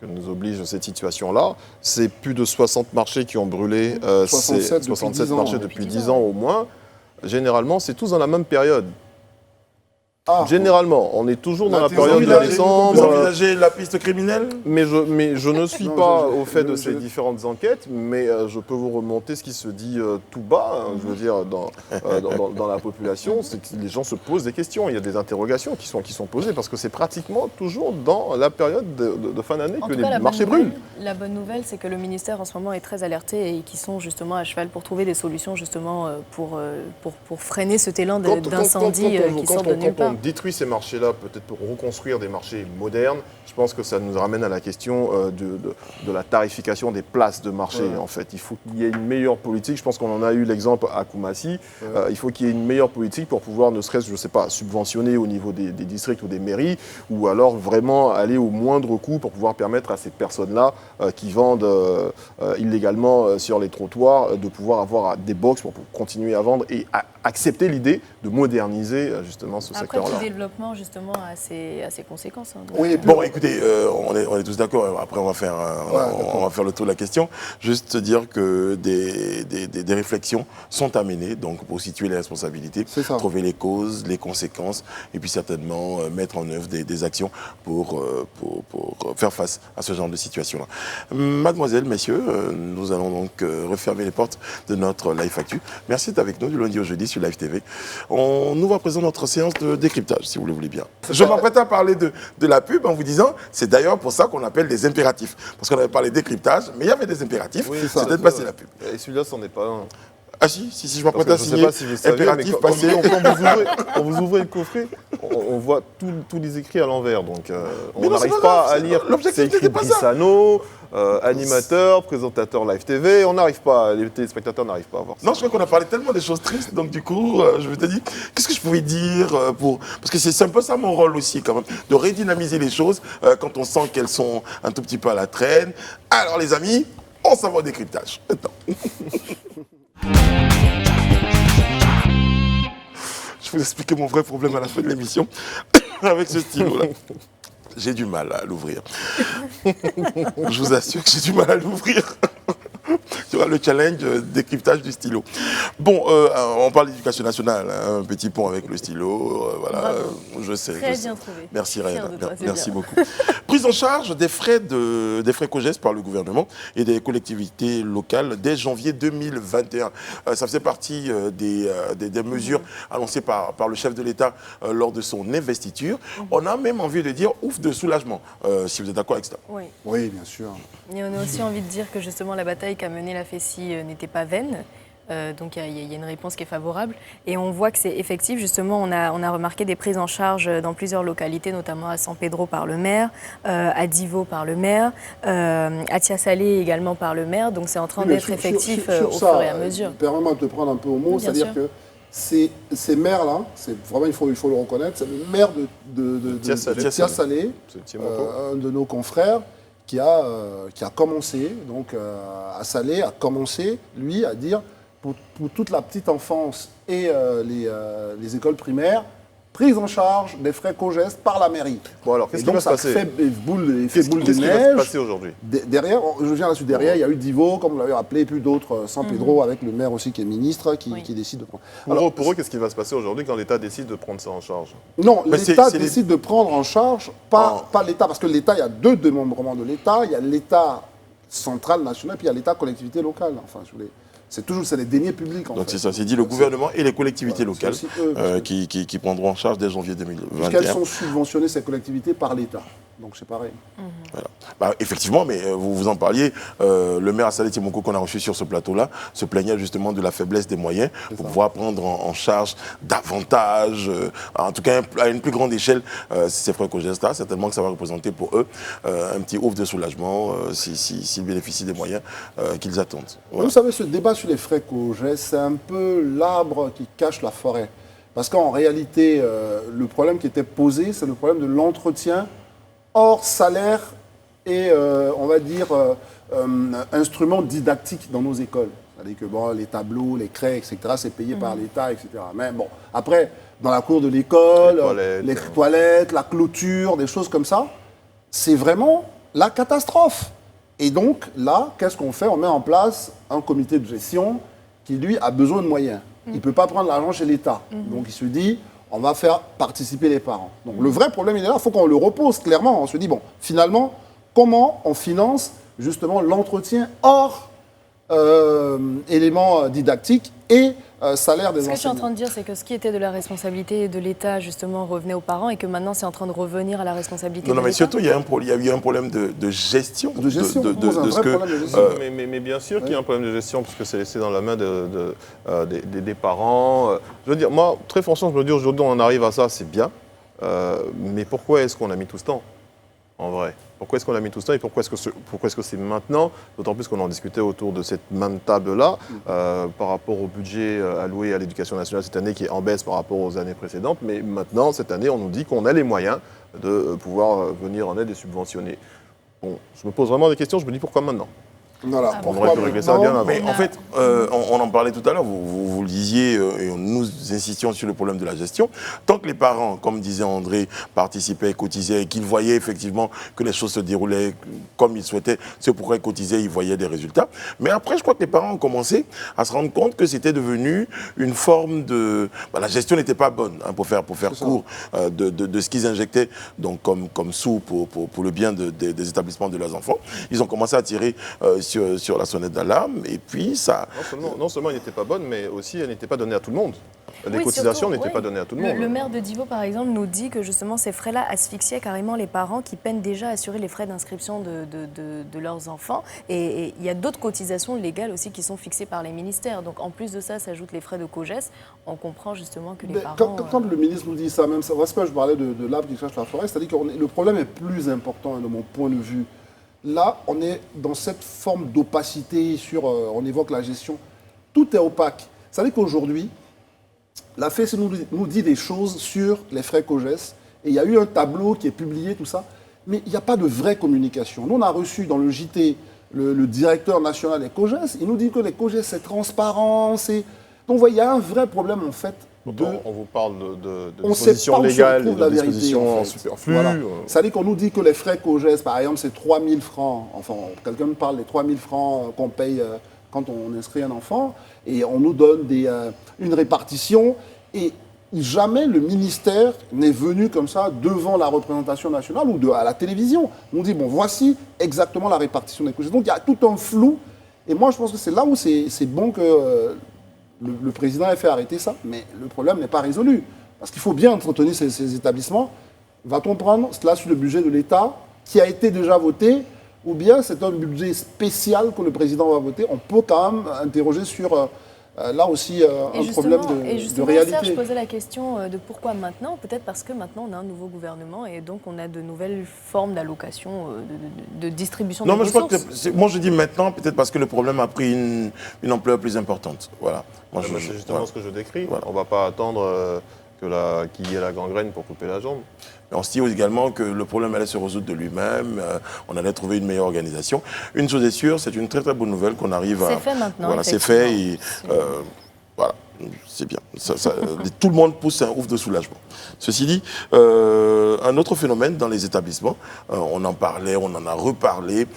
Que nous oblige cette situation-là. C'est plus de 60 marchés qui ont brûlé, 67 marchés depuis 10 ans au moins. Généralement, c'est tous dans la même période. Généralement, on est toujours dans la période de décembre. Vous envisagez la piste criminelle ? Mais je ne suis pas au fait de ces différentes enquêtes, mais je peux vous remonter ce qui se dit tout bas, je veux dire, dans la population, c'est que les gens se posent des questions, il y a des interrogations qui sont posées, parce que c'est pratiquement toujours dans la période de fin d'année que les marchés brûlent. La bonne nouvelle, c'est que le ministère en ce moment est très alerté et qui sont justement à cheval pour trouver des solutions justement pour freiner cet élan d'incendie qui sort de nulle part. Détruit ces marchés-là, peut-être pour reconstruire des marchés modernes, je pense que ça nous ramène à la question de la tarification des places de marché. En fait, il faut qu'il y ait une meilleure politique. Je pense qu'on en a eu l'exemple à Koumassi. Il faut qu'il y ait une meilleure politique pour pouvoir, ne serait-ce, je ne sais pas, subventionner au niveau des districts ou des mairies, ou alors vraiment aller au moindre coût pour pouvoir permettre à ces personnes-là qui vendent illégalement sur les trottoirs de pouvoir avoir des box pour continuer à vendre et accepter l'idée de moderniser justement ce secteur-là. Après, tout développement justement a ses conséquences. Hein, oui, bon, écoutez, on est tous d'accord. Après, on va faire le tour de la question. Juste dire que des réflexions sont à mener, donc pour situer les responsabilités, trouver les causes, les conséquences, et puis certainement mettre en œuvre des actions pour faire face à ce genre de situation-là. Mademoiselle, messieurs, nous allons donc refermer les portes de notre Live Actu. Merci d'être avec nous du lundi au jeudi sur Live TV. On ouvre à présent notre séance de décryptage, si vous le voulez bien. Je m'apprête à parler de la pub en vous disant, c'est d'ailleurs pour ça qu'on appelle des impératifs. Parce qu'on avait parlé de décryptage, mais il y avait des impératifs, c'est peut-être passé la pub. Et celui-là, c'en est pas un. Ah si, je m'apprête à signer. Je ne sais pas si vous savez, mais quand vous ouvrez le coffret, on voit tous les écrits à l'envers. Donc on n'arrive pas à lire. C'est écrit Brissano, animateur, présentateur Live TV. On n'arrive pas, les téléspectateurs n'arrent pas à voir ça. Non, je crois qu'on a parlé tellement des choses tristes. Donc du coup, je me suis dit, qu'est-ce que je pouvais dire parce que c'est un peu ça mon rôle aussi quand même, de redynamiser les choses quand on sent qu'elles sont un tout petit peu à la traîne. Alors les amis, on s'en va au décryptage. Maintenant. Je vais vous expliquer mon vrai problème à la fin de l'émission avec ce stylo-là. J'ai du mal à l'ouvrir. Je vous assure que j'ai du mal à l'ouvrir. Tu vois, le challenge décryptage du stylo. Bon, on parle d'éducation nationale, hein, un petit pont avec le stylo, voilà, je sais. Très bien trouvé. Merci Rayana, merci beaucoup. Prise en charge des frais COGES par le gouvernement et des collectivités locales dès janvier 2021. Ça faisait partie des mesures annoncées par le chef de l'État lors de son investiture. On a même envie de dire ouf de soulagement, si vous êtes d'accord avec ça. Oui, bien sûr. Et on a aussi envie de dire que justement la bataille qu'a menée la FESI n'était pas vaine. Donc il y a une réponse qui est favorable. Et on voit que c'est effectif. Justement, on a remarqué des prises en charge dans plusieurs localités, notamment à San Pedro par le maire, à Divo par le maire, à Tiasalé également par le maire. Donc c'est en train d'être effectif au fur et à mesure. Permets-moi de te prendre un peu au mot, c'est-à-dire que ces maires-là, vraiment, il faut le reconnaître, c'est le maire de Tiasalé, un de nos confrères, qui a commencé, donc à Salé, a commencé, lui, à dire, pour toute la petite enfance et les écoles primaires, prise en charge des frais COGES par la mairie. Bon alors, qu'est-ce qui va se passer ? Qu'est-ce qui va se passer aujourd'hui ? Derrière, je viens là-dessus, derrière, il y a eu Divo, comme vous l'avez rappelé, puis d'autres, San Pedro, avec le maire aussi qui est ministre, qui décide de prendre. Alors, pour eux, qu'est-ce qui va se passer aujourd'hui quand l'État décide de prendre ça en charge ? Non, l'État décide de prendre en charge, pas l'État, parce que l'État, il y a deux démembrements de l'État, il y a l'État central, national, puis il y a l'État collectivité locale. Enfin, c'est les deniers publics. Donc c'est ça, c'est dit le gouvernement et les collectivités locales qui prendront en charge dès janvier 2021. Puisqu'elles sont subventionnées, ces collectivités, par l'État. Donc c'est pareil. Voilà. Bah, effectivement, mais vous en parliez, le maire Assalé Timoko qu'on a reçu sur ce plateau-là se plaignait justement de la faiblesse des moyens pour pouvoir prendre en charge davantage, en tout cas à une plus grande échelle, ces frais COJES-là. Certainement que ça va représenter pour eux un petit ouf de soulagement s'ils bénéficient des moyens qu'ils attendent. Voilà. Vous savez, ce débat sur les frais COJES, c'est un peu l'arbre qui cache la forêt. Parce qu'en réalité, le problème qui était posé, c'est le problème de l'entretien hors salaire et, on va dire, instruments didactiques dans nos écoles. C'est-à-dire que bon, les tableaux, les craies, etc., c'est payé par l'État, etc. Mais bon, après, dans la cour de l'école, les toilettes, la clôture, des choses comme ça, c'est vraiment la catastrophe. Et donc, là, qu'est-ce qu'on fait? On met en place un comité de gestion qui, lui, a besoin de moyens. Il ne peut pas prendre l'argent chez l'État. Donc, il se dit, on va faire participer les parents. Donc, le vrai problème, il est là, il faut qu'on le repose clairement. On se dit, bon, finalement, comment on finance justement l'entretien hors éléments didactiques et salaire des enseignants. Ce que je suis en train de dire, c'est que ce qui était de la responsabilité de l'État, justement, revenait aux parents et que maintenant, c'est en train de revenir à la responsabilité de l'État. Non, mais surtout, il y a eu un problème de gestion. De gestion, un vrai problème de gestion. Mais bien sûr qu'il y a un problème de gestion, parce que c'est laissé dans la main des parents. Je veux dire, moi, très franchement, je me dis, aujourd'hui, on en arrive à ça, c'est bien. Mais pourquoi est-ce qu'on a mis tout ce temps, en vrai? Pourquoi est-ce qu'on a mis tout ça et pourquoi est-ce que c'est maintenant? D'autant plus qu'on en discutait autour de cette même table-là, par rapport au budget alloué à l'éducation nationale cette année qui est en baisse par rapport aux années précédentes. Mais maintenant, cette année, on nous dit qu'on a les moyens de pouvoir venir en aide et subventionner. Bon, je me pose vraiment des questions, je me dis pourquoi maintenant? Voilà. On aurait pu régler ça bien avant. Mais en fait, on en parlait tout à l'heure, vous le disiez, et nous insistions sur le problème de la gestion. Tant que les parents, comme disait André, participaient, cotisaient, et qu'ils voyaient effectivement que les choses se déroulaient comme ils souhaitaient, c'est pourquoi ils cotisaient, ils voyaient des résultats. Mais après, je crois que les parents ont commencé à se rendre compte que c'était devenu une forme de... la gestion n'était pas bonne, hein, pour faire court de ce qu'ils injectaient donc, comme sous pour le bien des établissements de leurs enfants. Ils ont commencé à tirer... sur la sonnette d'alarme, et puis ça... Non seulement elle n'était pas bonne, mais aussi elle n'était pas donnée à tout le monde. Les cotisations n'étaient pas données à tout le monde. Le maire de Divo, par exemple, nous dit que justement ces frais-là asphyxiaient carrément les parents qui peinent déjà à assurer les frais d'inscription de leurs enfants. Et il y a d'autres cotisations légales aussi qui sont fixées par les ministères. Donc en plus de ça, s'ajoutent les frais de COJES. On comprend justement que les parents... Quand le ministre nous dit ça, même ça, parce que je parlais de l'arbre qui cherche la forêt, c'est-à-dire que le problème est plus important, hein, de mon point de vue. Là, on est dans cette forme d'opacité sur, on évoque la gestion. Tout est opaque. Ça veut dire qu'aujourd'hui, la FES nous dit des choses sur les frais COJES. Et il y a eu un tableau qui est publié, tout ça. Mais il n'y a pas de vraie communication. Nous, on a reçu dans le JT le directeur national des COJES. Il nous dit que les COJES, c'est transparent. Donc, vous voyez, il y a un vrai problème, en fait. On vous parle de dispositions légales, de dispositions superflues. Voilà. Ça veut dire qu'on nous dit que les frais COJES, par exemple, c'est 3 000 francs. Enfin, quelqu'un me parle des 3 000 francs qu'on paye quand on inscrit un enfant. Et on nous donne une répartition. Et jamais le ministère n'est venu comme ça devant la représentation nationale ou à la télévision. On dit, bon, voici exactement la répartition des COJES. Donc, il y a tout un flou. Et moi, je pense que c'est là où c'est bon que... Le président a fait arrêter ça, mais le problème n'est pas résolu. Parce qu'il faut bien entretenir ces établissements. Va-t-on prendre cela sur le budget de l'État qui a été déjà voté, ou bien c'est un budget spécial que le président va voter? On peut quand même interroger sur, là aussi, un problème de réalité. Serge posait la question de pourquoi maintenant. Peut-être parce que maintenant on a un nouveau gouvernement et donc on a de nouvelles formes d'allocation, de distribution de ressources. Non, mais je crois que moi je dis maintenant, peut-être parce que le problème a pris une ampleur plus importante. Voilà. C'est justement ce que je décris. Voilà. On ne va pas attendre qu'il y ait la gangrène pour couper la jambe. Mais on se dit également que le problème allait se résoudre de lui-même, on allait trouver une meilleure organisation. Une chose est sûre, c'est une très très bonne nouvelle qu'on arrive à... C'est fait maintenant. Voilà, c'est fait et voilà, c'est bien. Tout le monde pousse un ouf de soulagement. Ceci dit, un autre phénomène dans les établissements, on en parlait, on en a reparlé.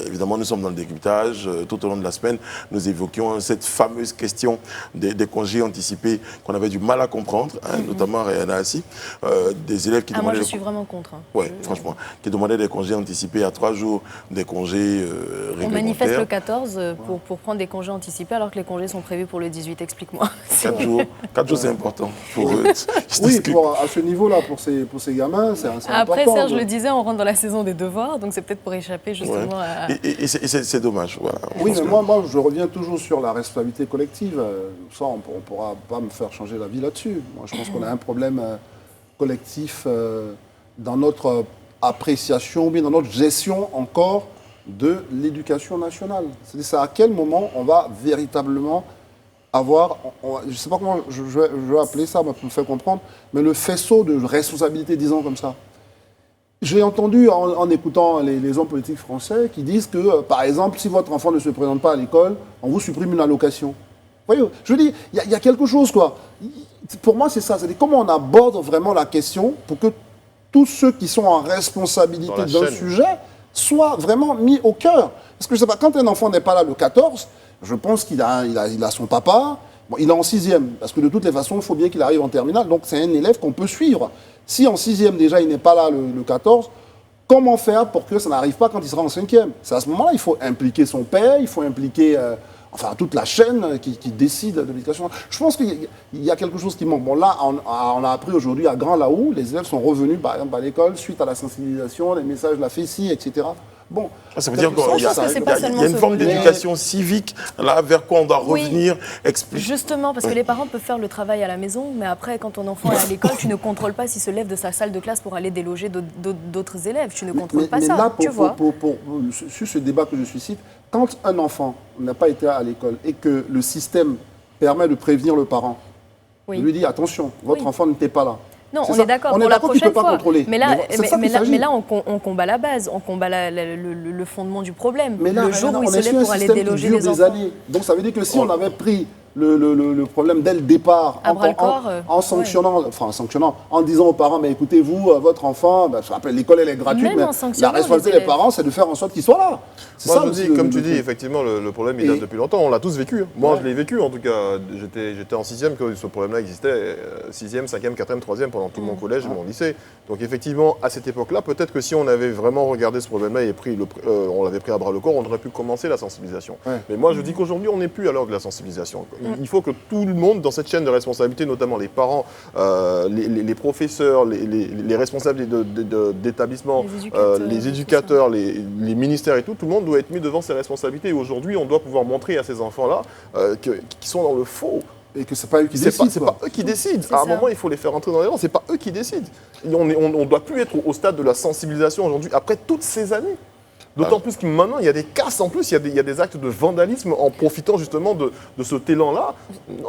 Évidemment, nous sommes dans le décryptage. Tout au long de la semaine, nous évoquions cette fameuse question des congés anticipés qu'on avait du mal à comprendre, hein, notamment Rihanna Assi, des élèves qui demandaient... Moi, je suis vraiment contre. Hein. Oui, franchement, qui demandaient des congés anticipés à 3 jours, des congés réglementaires. On manifeste le 14 pour prendre des congés anticipés alors que les congés sont prévus pour le 18, explique-moi. 4 jours, 4 jours c'est important pour eux. Oui, à ce niveau-là, pour ces gamins, c'est important. Après, Serge le disait, on rentre dans la saison des devoirs, donc c'est peut-être pour échapper justement à... Et c'est dommage. Voilà. Oui, mais moi, je reviens toujours sur la responsabilité collective. Ça, on ne pourra pas me faire changer la vie là-dessus. Moi, je pense qu'on a un problème collectif dans notre appréciation, mais dans notre gestion encore de l'éducation nationale. C'est à quel moment on va véritablement avoir, je ne sais pas comment je vais appeler ça pour me faire comprendre, mais le faisceau de responsabilité, disons comme ça. J'ai entendu en écoutant les hommes politiques français qui disent que, par exemple, si votre enfant ne se présente pas à l'école, on vous supprime une allocation. Vous voyez, je dis, il y a quelque chose, quoi. Pour moi, c'est ça. C'est comment on aborde vraiment la question pour que tous ceux qui sont en responsabilité d'un sujet soient vraiment mis au cœur. Parce que je sais pas, quand un enfant n'est pas là le 14, je pense qu'il a son papa. Bon, il est en 6e, parce que de toutes les façons, il faut bien qu'il arrive en terminale. Donc, c'est un élève qu'on peut suivre. Si en 6e, déjà, il n'est pas là le 14, comment faire pour que ça n'arrive pas quand il sera en 5e? C'est à ce moment-là, il faut impliquer son père, il faut impliquer toute la chaîne qui décide de l'éducation. Je pense qu'il y a quelque chose qui manque. Bon, là, on a appris aujourd'hui à Grand Laou, les élèves sont revenus, par exemple, à l'école, suite à la sensibilisation, les messages de la FECI, etc. Bon, ça veut dire qu'il y a une forme d'éducation civique là, vers quoi on doit revenir, expliquer. Justement, parce que les parents peuvent faire le travail à la maison, mais après, quand ton enfant est à l'école, tu ne contrôles pas s'il se lève de sa salle de classe pour aller déloger d'autres élèves. Tu ne contrôles pas ça, là, tu vois. Sur ce débat que je suscite, quand un enfant n'a pas été à l'école et que le système permet de prévenir le parent, il lui dit attention, votre enfant n'était pas là. Non, on est d'accord pour la prochaine fois. Mais là, on combat la base, on combat le fondement du problème. Mais là, le jour où il se lève pour aller déloger les enfants. Donc ça veut dire que si on avait pris le problème dès le départ, en sanctionnant, en disant aux parents, mais écoutez, vous, votre enfant, je rappelle, l'école elle est gratuite, mais la responsabilité des parents, c'est de faire en sorte qu'il soit là. Moi, je dis, comme tu dis, effectivement, le problème, il date depuis longtemps. On l'a tous vécu. Moi, je l'ai vécu, en tout cas. J'étais en 6e quand ce problème-là existait. 6e, 5e, 4e, 3e, pendant tout mon collège et mon lycée. Donc, effectivement, à cette époque-là, peut-être que si on avait vraiment regardé ce problème-là et on l'avait pris à bras le corps, on aurait pu commencer la sensibilisation. Mais moi, je dis qu'aujourd'hui, on n'est plus à l'heure de la sensibilisation. Il faut que tout le monde, dans cette chaîne de responsabilité, notamment les parents, les professeurs, les responsables d'établissements, les éducateurs, les ministères et tout le monde doit être mis devant ses responsabilités. Et aujourd'hui, on doit pouvoir montrer à ces enfants-là qui sont dans le faux. Et que c'est pas eux qui décident. C'est pas eux qui décident. À un moment, il faut les faire entrer dans les rangs. C'est pas eux qui décident. On ne doit plus être au stade de la sensibilisation aujourd'hui, après toutes ces années. D'autant plus que maintenant, il y a des casses en plus, il y a des actes de vandalisme en profitant justement de ce talent-là.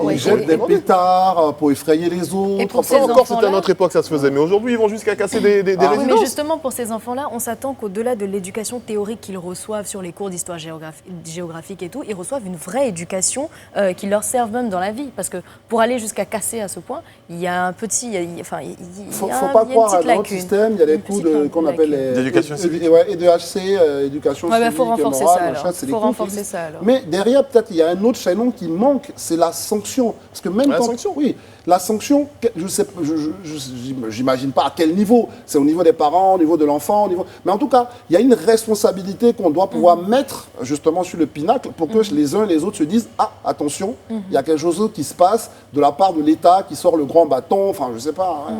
Ils jettent des pétards pour effrayer les autres. Et pour ça encore, c'était à notre époque, ça se faisait. Mais aujourd'hui, ils vont jusqu'à casser des résidences. Oui, mais justement, pour ces enfants-là, on s'attend qu'au-delà de l'éducation théorique qu'ils reçoivent sur les cours d'histoire géographique et tout, ils reçoivent une vraie éducation qui leur serve même dans la vie. Parce que pour aller jusqu'à casser à ce point, il y a un petit... Il faut pas croire à notre système, il y a des cours qu'on appelle l'éducation civique. Et de HC, éducation civique, faut renforcer morale, ça, faut renforcer ça alors. Mais derrière, peut-être, il y a un autre chaînon qui manque, c'est la sanction. Parce que même la sanction, j'imagine pas à quel niveau. C'est au niveau des parents, au niveau de l'enfant, mais en tout cas, il y a une responsabilité qu'on doit pouvoir mettre justement sur le pinacle pour que les uns et les autres se disent « Ah, attention, il y a quelque chose qui se passe de la part de l'État qui sort le grand bâton, enfin, je sais pas. Hein.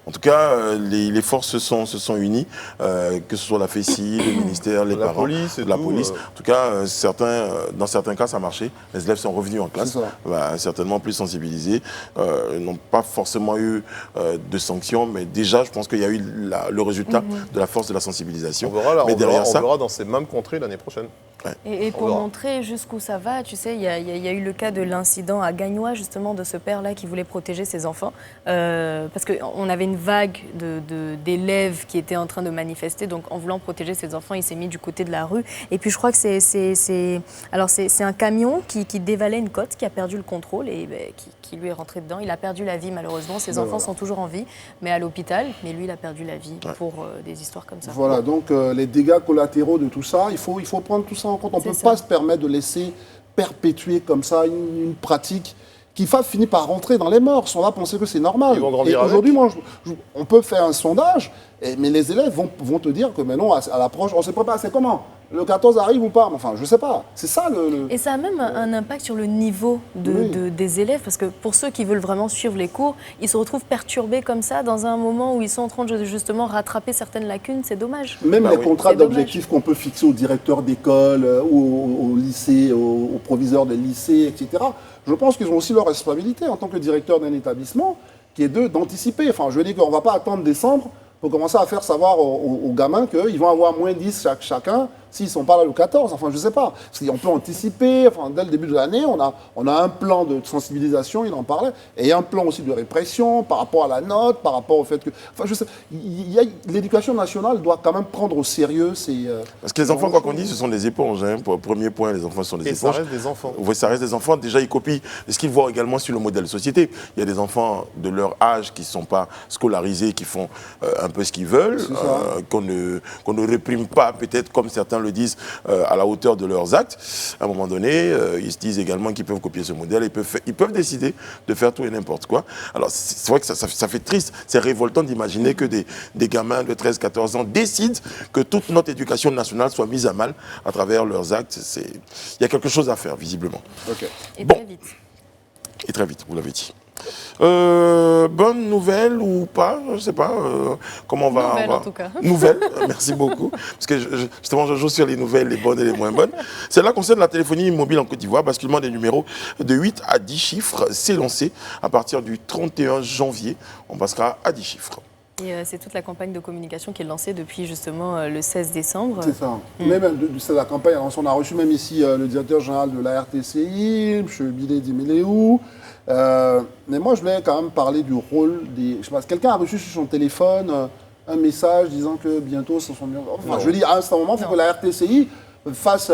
En tout cas, les forces se sont unies, que ce soit la FECI, le ministère, les parents, la police. En tout cas, dans certains cas, ça a marché. Les élèves sont revenus en classe, certainement plus sensibilisés. Ils n'ont pas forcément eu de sanctions, mais déjà, je pense qu'il y a eu le résultat de la force de la sensibilisation. On verra dans ces mêmes contrées l'année prochaine. Et pour montrer jusqu'où ça va, tu sais, il y a eu le cas de l'incident à Gagnois, justement, de ce père-là qui voulait protéger ses enfants. Parce qu'on avait une vague d'élèves qui étaient en train de manifester. Donc, en voulant protéger ses enfants, il s'est mis du côté de la rue. Et puis, je crois que c'est un camion qui dévalait une côte, qui a perdu le contrôle et qui lui est rentré dedans. Il a perdu la vie, malheureusement. Ses enfants sont toujours en vie, mais à l'hôpital. Mais lui, il a perdu la vie pour des histoires comme ça. Voilà, donc les dégâts collatéraux de tout ça, il faut prendre tout ça en compte. On ne peut pas se permettre de laisser perpétuer comme ça une pratique qui va finir par rentrer dans les mœurs. On va penser que c'est normal. Et aujourd'hui, on peut faire un sondage, mais les élèves vont te dire que maintenant, à l'approche, on se prépare, c'est comment? le 14 arrive ou pas. Enfin, je sais pas. C'est ça Et ça a même un impact sur le niveau des élèves, parce que pour ceux qui veulent vraiment suivre les cours, ils se retrouvent perturbés comme ça dans un moment où ils sont en train de justement rattraper certaines lacunes. C'est dommage. Même les contrats d'objectifs qu'on peut fixer aux directeurs d'école ou au lycée, aux proviseurs des lycées, etc. Je pense qu'ils ont aussi leur responsabilité en tant que directeur d'un établissement, qui est d'anticiper. Enfin, je veux dire qu'on ne va pas attendre décembre pour commencer à faire savoir aux gamins qu'ils vont avoir moins 10 chacun s'ils ne sont pas là le 14. Enfin, je ne sais pas. Parce qu'on peut anticiper. Enfin, dès le début de l'année, on a un plan de sensibilisation, il en parlait, et un plan aussi de répression par rapport à la note, par rapport au fait que... Enfin, je sais, l'éducation nationale doit quand même prendre au sérieux ces... Parce que les enfants, quoi qu'on dise, ce sont des éponges. Hein. Pour le premier point, les enfants sont des éponges. Et ça reste des enfants. Oui, ça reste des enfants. Déjà, ils copient ce qu'ils voient également sur le modèle de société. Il y a des enfants de leur âge qui ne sont pas scolarisés, qui font un peu ce qu'ils veulent, qu'on ne réprime pas, peut-être comme certains le disent, à la hauteur de leurs actes. À un moment donné, ils se disent également qu'ils peuvent copier ce modèle. Ils peuvent décider de faire tout et n'importe quoi. Alors, c'est vrai que ça fait triste. C'est révoltant d'imaginer que des gamins de 13-14 ans décident que toute notre éducation nationale soit mise à mal à travers leurs actes. Il y a quelque chose à faire, visiblement. Okay. Et très vite. Et très vite, vous l'avez dit. Bonne nouvelle ou pas, je ne sais pas comment on va... Nouvelle en tout cas. Nouvelle, merci beaucoup. Parce que justement, je joue sur les nouvelles, les bonnes et les moins bonnes. Celle-là concerne la téléphonie mobile en Côte d'Ivoire. Basculement des numéros de 8 à 10 chiffres s'est lancé à partir du 31 janvier. On passera à 10 chiffres. Et c'est toute la campagne de communication qui est lancée depuis justement le 16 décembre. C'est ça. Même c'est la campagne. On a reçu même ici le directeur général de la RTCI, M. Bilé Diméléou. Mais moi, je voulais quand même parler du rôle des... Je sais pas, quelqu'un a reçu sur son téléphone un message disant que bientôt, ce sont... Enfin, je veux dire, à un certain moment, il faut que la RTCI fasse...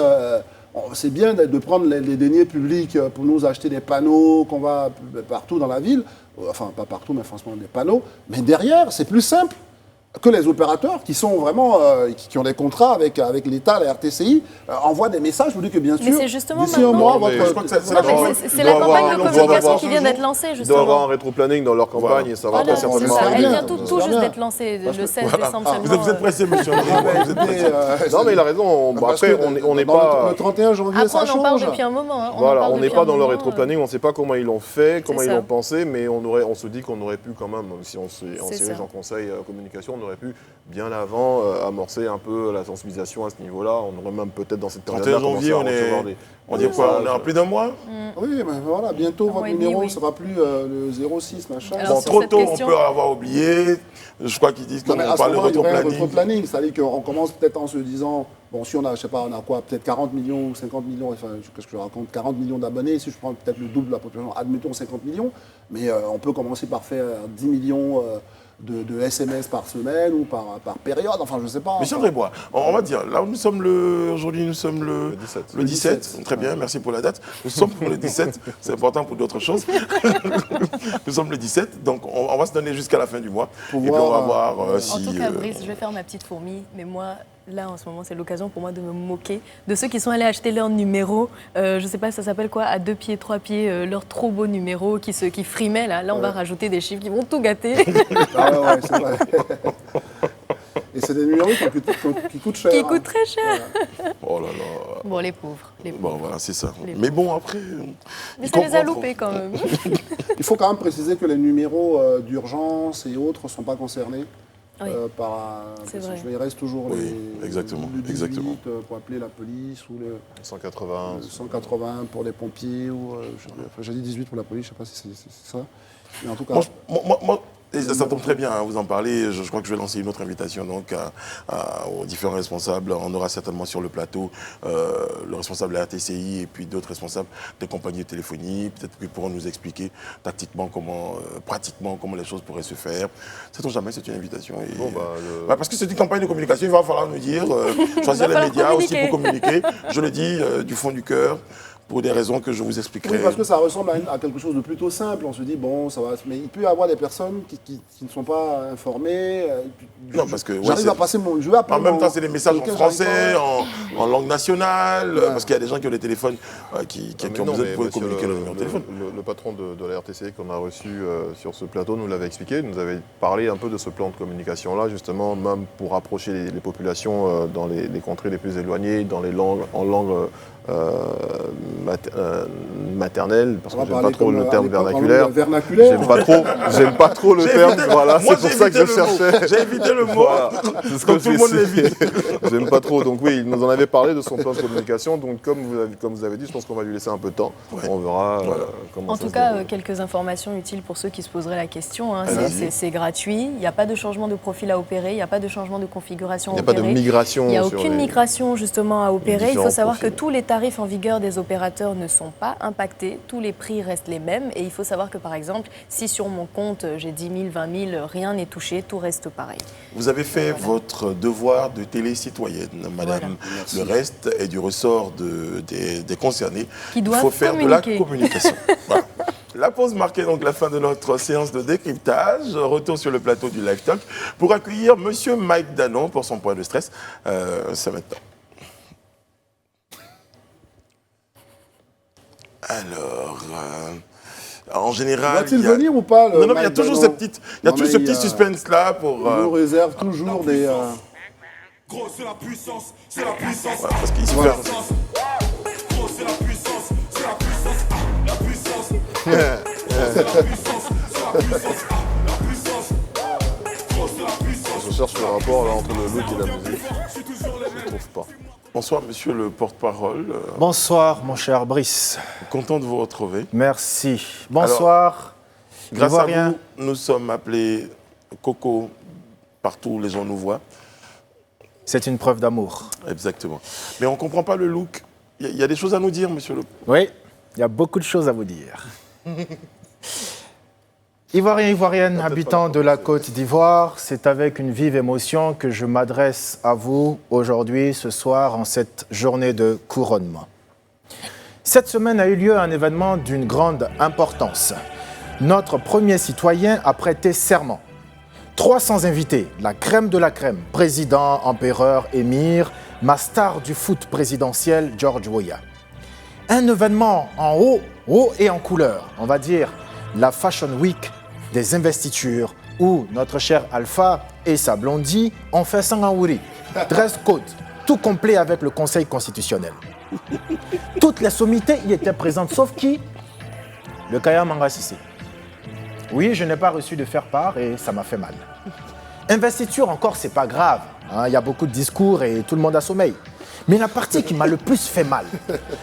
c'est bien de prendre les deniers publics pour nous acheter des panneaux qu'on va partout dans la ville. Enfin, pas partout, mais franchement, des panneaux. Mais derrière, c'est plus simple que les opérateurs qui sont vraiment, qui ont des contrats avec l'État, la RTCI, envoient des messages pour dire que bien sûr, d'ici un mois, je crois que c'est la campagne de communication qui vient d'être lancée, justement. Ils doivent avoir un rétro-planning dans leur campagne et ça va très certainement Elle arriver. vient tout juste d'être lancée le 16 décembre seulement. Vous êtes pressé, monsieur. Non, mais il a raison. Après, on n'est pas... Le 31 janvier, ça change. Après, on en parle depuis un moment. Voilà, on n'est pas dans leur rétro-planning, on ne sait pas comment ils l'ont fait, comment ils l'ont pensé, mais on se dit qu'on aurait pu quand même, si on siège en conseil communication, on aurait pu bien avant amorcer un peu la sensibilisation à ce niveau-là. On aurait même peut-être dans cette période-là 31 janvier, on dit quoi? On est en plus d'un mois? Oui, mais voilà, bientôt votre numéro ne sera plus le 06, machin. Bon, trop tôt, on peut avoir oublié. Je crois qu'ils disent qu'on parle de rétro-planning. C'est-à-dire qu'on commence peut-être en se disant, bon, si on a, je sais pas, on a quoi, peut-être 40 millions ou 50 millions, enfin, qu'est-ce que je raconte, 40 millions d'abonnés, si je prends peut-être le double de la population, admettons 50 millions, mais on peut commencer par faire 10 millions de SMS par semaine ou par période, enfin je ne sais pas. Monsieur André Bois, on va dire, là nous sommes aujourd'hui nous sommes le 17. Très bien, merci pour la date. Nous sommes pour le 17, c'est important pour d'autres choses. Nous sommes le 17, donc on va se donner jusqu'à la fin du mois. Et puis on va voir si... En tout cas, Brice, je vais faire ma petite fourmi, mais moi... Là, en ce moment, c'est l'occasion pour moi de me moquer de ceux qui sont allés acheter leur numéro. Je ne sais pas, ça s'appelle quoi, à 2 pieds, 3 pieds, leur trop beau numéro qui frimaient. Là, on va rajouter des chiffres qui vont tout gâter. Ah ouais, c'est vrai. Et c'est des numéros qui coûtent cher. Qui coûtent très cher. Voilà. Oh là là. Bon, les pauvres. Bon, voilà, c'est ça. Mais bon, après... Mais ça les a loupés quand même. Il faut quand même préciser que les numéros d'urgence et autres ne sont pas concernés. Oui. C'est vrai. Il reste toujours les exactement. Pour appeler la police ou le 180 pour les pompiers ou j'ai dit 18 pour la police, je ne sais pas si c'est ça. Mais en tout cas, moi, ça tombe très bien, hein, vous en parlez. Je crois que je vais lancer une autre invitation donc, aux différents responsables. On aura certainement sur le plateau le responsable de la RTCI et puis d'autres responsables des compagnies de téléphonie. Peut-être qu'ils pourront nous expliquer tactiquement, pratiquement, comment les choses pourraient se faire. Sait-on jamais, c'est une invitation. Et, parce que c'est une campagne de communication, il va falloir nous dire, choisir les médias aussi pour communiquer. Je le dis du fond du cœur. pour des raisons que je vous expliquerai. Oui, parce que ça ressemble à quelque chose de plutôt simple. On se dit, bon, ça va. Mais il peut y avoir des personnes qui ne sont pas informées. Non, parce que... J'arrive à passer mon... En même temps, c'est des messages en français, en langue nationale, parce qu'il y a des gens qui ont des téléphones qui ont besoin de communiquer le numéro de téléphone. Le patron de la RTC qu'on a reçu sur ce plateau nous l'avait expliqué, nous avait parlé un peu de ce plan de communication-là, justement, même pour rapprocher les populations dans les contrées les plus éloignées, dans les langues, en langue maternelle, parce que j'aime pas trop le terme vernaculaire. J'aime pas trop le terme, voilà, c'est pour ça que je cherchais. J'ai évité le mot, voilà, comme tout le monde l'évite. J'aime pas trop, donc oui, il nous en avait parlé de son plan de communication, donc comme vous avez dit, je pense qu'on va lui laisser un peu de temps, on verra comment ça se déroule. En tout cas, quelques informations utiles pour ceux qui se poseraient la question, c'est gratuit, il n'y a pas de changement de profil à opérer, il n'y a pas de changement de configuration à opérer. Il n'y a pas de migration. Il n'y a aucune migration justement à opérer, il faut savoir que tous les tarifs en vigueur des opérateurs ne sont pas impactés, tous les prix restent les mêmes et il faut savoir que par exemple, si sur mon compte j'ai 10 000, 20 000, rien n'est touché, tout reste pareil. Vous avez fait votre devoir de télé-citoyenne, madame. Le reste est du ressort des concernés. Il faut faire de la communication. Voilà. La pause marquait donc la fin de notre séance de décryptage. Retour sur le plateau du Live Talk pour accueillir monsieur Mike Danon pour son point de stress. C'est maintenant. Alors, en général... Va-t-il venir ou pas Non, mais il y a toujours ce petit suspense-là pour... On nous réserve toujours des... Gros, c'est la puissance, c'est la puissance. Ouais, parce qu'il se fait... Gros, c'est la puissance, c'est la puissance, la puissance. C'est la puissance, c'est la puissance, la puissance. Gros, c'est la puissance. Je cherche le rapport là, entre le look et la musique. Je ne trouve pas. Bonsoir, monsieur le porte-parole. Bonsoir, mon cher Brice. Content de vous retrouver. Merci. Bonsoir. Alors, grâce à vous, nous sommes appelés Coco. Partout, les gens nous voient. C'est une preuve d'amour. Exactement. Mais on ne comprend pas le look. Il y a des choses à nous dire, monsieur le... Oui, il y a beaucoup de choses à vous dire. Ivoiriens, Ivoiriennes, habitants de la Côte d'Ivoire, c'est avec une vive émotion que je m'adresse à vous aujourd'hui, ce soir, en cette journée de couronnement. Cette semaine a eu lieu un événement d'une grande importance. Notre premier citoyen a prêté serment. 300 invités, la crème de la crème, président, empereur, émir, ma star du foot présidentiel, George Weah. Un événement en haut et en couleur, on va dire la Fashion Week des investitures, où notre cher Alpha et sa blondie ont fait sangaouri. Dress code, tout complet avec le Conseil constitutionnel. Toutes les sommités y étaient présentes, sauf qui? Le Kaya Manga Sissé. Oui, je n'ai pas reçu de faire part et ça m'a fait mal. Investiture encore, c'est pas grave. Il y a beaucoup de discours et tout le monde a sommeil. Mais la partie qui m'a le plus fait mal,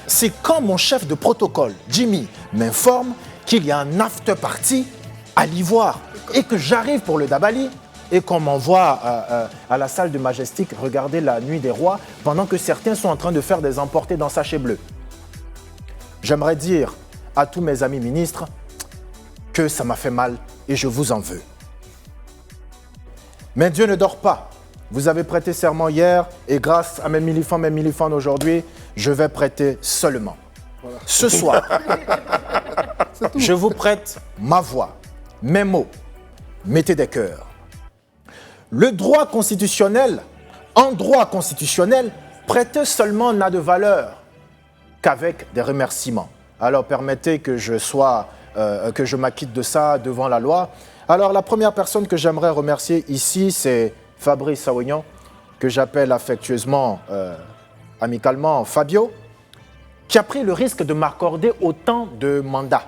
c'est quand mon chef de protocole, Jimmy, m'informe qu'il y a un after party à l'Ivoire et que j'arrive pour le Dabali et qu'on m'envoie à la salle de Majestic regarder la Nuit des Rois pendant que certains sont en train de faire des emportés dans sachet bleu. J'aimerais dire à tous mes amis ministres que ça m'a fait mal et je vous en veux. Mais Dieu ne dort pas. Vous avez prêté serment hier et grâce à mes millifans d'aujourd'hui, je vais prêter seulement. Voilà. Ce soir, je vous prête ma voix, mes mots. Mettez des cœurs. Le droit constitutionnel, en droit constitutionnel, prêter seulement n'a de valeur qu'avec des remerciements. Alors permettez que je m'acquitte de ça devant la loi. Alors la première personne que j'aimerais remercier ici, c'est Fabrice Sawignon, que j'appelle affectueusement, amicalement Fabio, qui a pris le risque de m'accorder autant de mandats.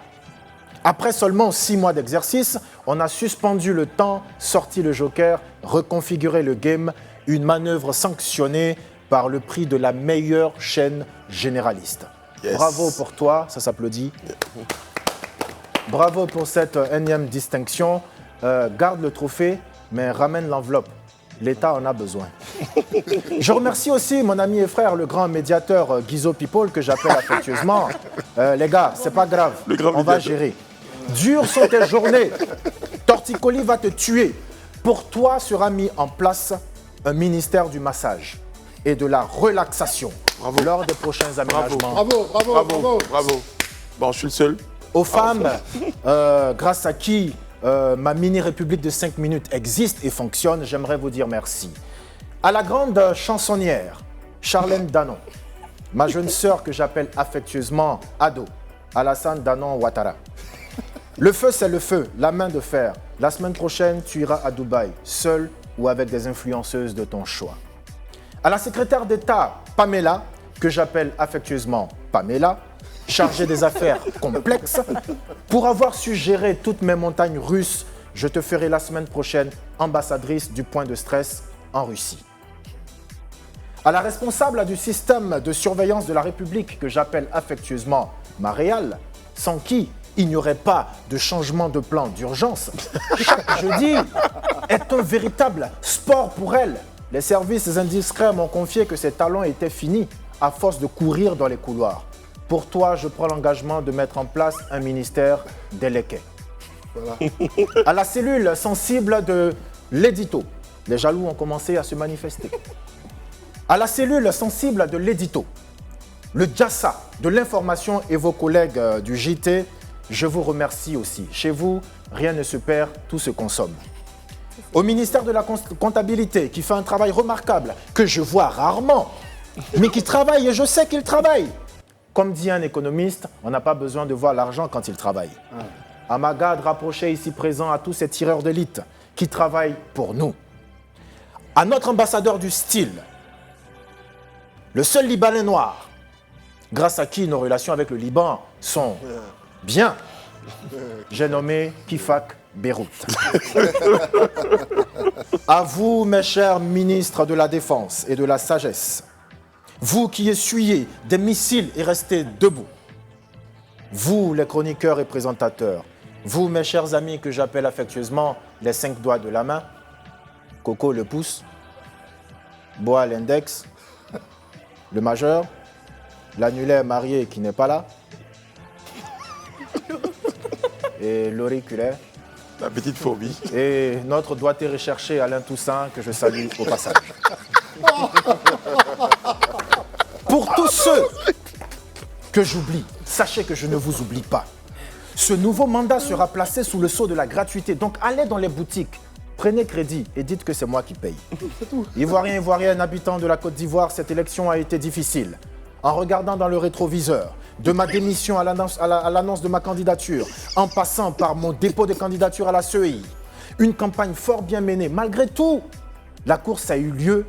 Après seulement 6 mois d'exercice, on a suspendu le temps, sorti le joker, reconfiguré le game, une manœuvre sanctionnée par le prix de la meilleure chaîne généraliste. Yes. Bravo pour toi, ça s'applaudit. Bravo pour cette énième distinction. Garde le trophée, mais ramène l'enveloppe. L'État en a besoin. Je remercie aussi mon ami et frère, le grand médiateur Guizo People, que j'appelle affectueusement. Les gars, c'est pas grave, on va gérer. Dures sont tes journées. Torticolis va te tuer. Pour toi sera mis en place un ministère du massage et de la relaxation. lors des prochains aménagements. Bravo. Bon, je suis le seul. Aux femmes, grâce à qui ma mini-république de 5 minutes existe et fonctionne, j'aimerais vous dire merci. À la grande chansonnière, Charlène Danon, ma jeune sœur que j'appelle affectueusement Ado, Alassane Danon Ouattara. Le feu, c'est le feu, la main de fer. La semaine prochaine, tu iras à Dubaï, seule ou avec des influenceuses de ton choix. À la secrétaire d'État, Pamela, que j'appelle affectueusement Pamela, chargée des affaires complexes, pour avoir su gérer toutes mes montagnes russes, je te ferai la semaine prochaine ambassadrice du point de stress en Russie. À la responsable du système de surveillance de la République, que j'appelle affectueusement Maréal, sans qui il n'y aurait pas de changement de plan d'urgence, chaque jeudi est un véritable sport pour elle. Les services indiscrets m'ont confié que ses talons étaient finis à force de courir dans les couloirs. Pour toi, je prends l'engagement de mettre en place un ministère délégué. Voilà. À la cellule sensible de l'édito, les jaloux ont commencé à se manifester. À la cellule sensible de l'édito, le JASA de l'information et vos collègues du JT, je vous remercie aussi. Chez vous, rien ne se perd, tout se consomme. Au ministère de la comptabilité, qui fait un travail remarquable, que je vois rarement, mais qui travaille et je sais qu'il travaille. Comme dit un économiste, on n'a pas besoin de voir l'argent quand il travaille. À ma garde rapprochée ici présent à tous ces tireurs d'élite qui travaillent pour nous. À notre ambassadeur du style, le seul Libanais noir, grâce à qui nos relations avec le Liban sont bien, j'ai nommé Kifak Beyrouth. À vous, mes chers ministres de la Défense et de la Sagesse, vous qui essuyez des missiles et restez debout, vous, les chroniqueurs et présentateurs, vous, mes chers amis que j'appelle affectueusement les 5 doigts de la main, Coco le pouce, Boa l'index, le majeur, l'annulaire marié qui n'est pas là, et l'auriculaire. La petite phobie. Et notre doigté recherché Alain Toussaint, que je salue au passage. Pour tous ceux que j'oublie, sachez que je ne vous oublie pas. Ce nouveau mandat sera placé sous le sceau de la gratuité. Donc allez dans les boutiques, prenez crédit et dites que c'est moi qui paye. Ivoiriens, Ivoiriennes, habitants de la Côte d'Ivoire, cette élection a été difficile. En regardant dans le rétroviseur, de ma démission à l'annonce de ma candidature, en passant par mon dépôt de candidature à la CEI, une campagne fort bien menée. Malgré tout, la course a eu lieu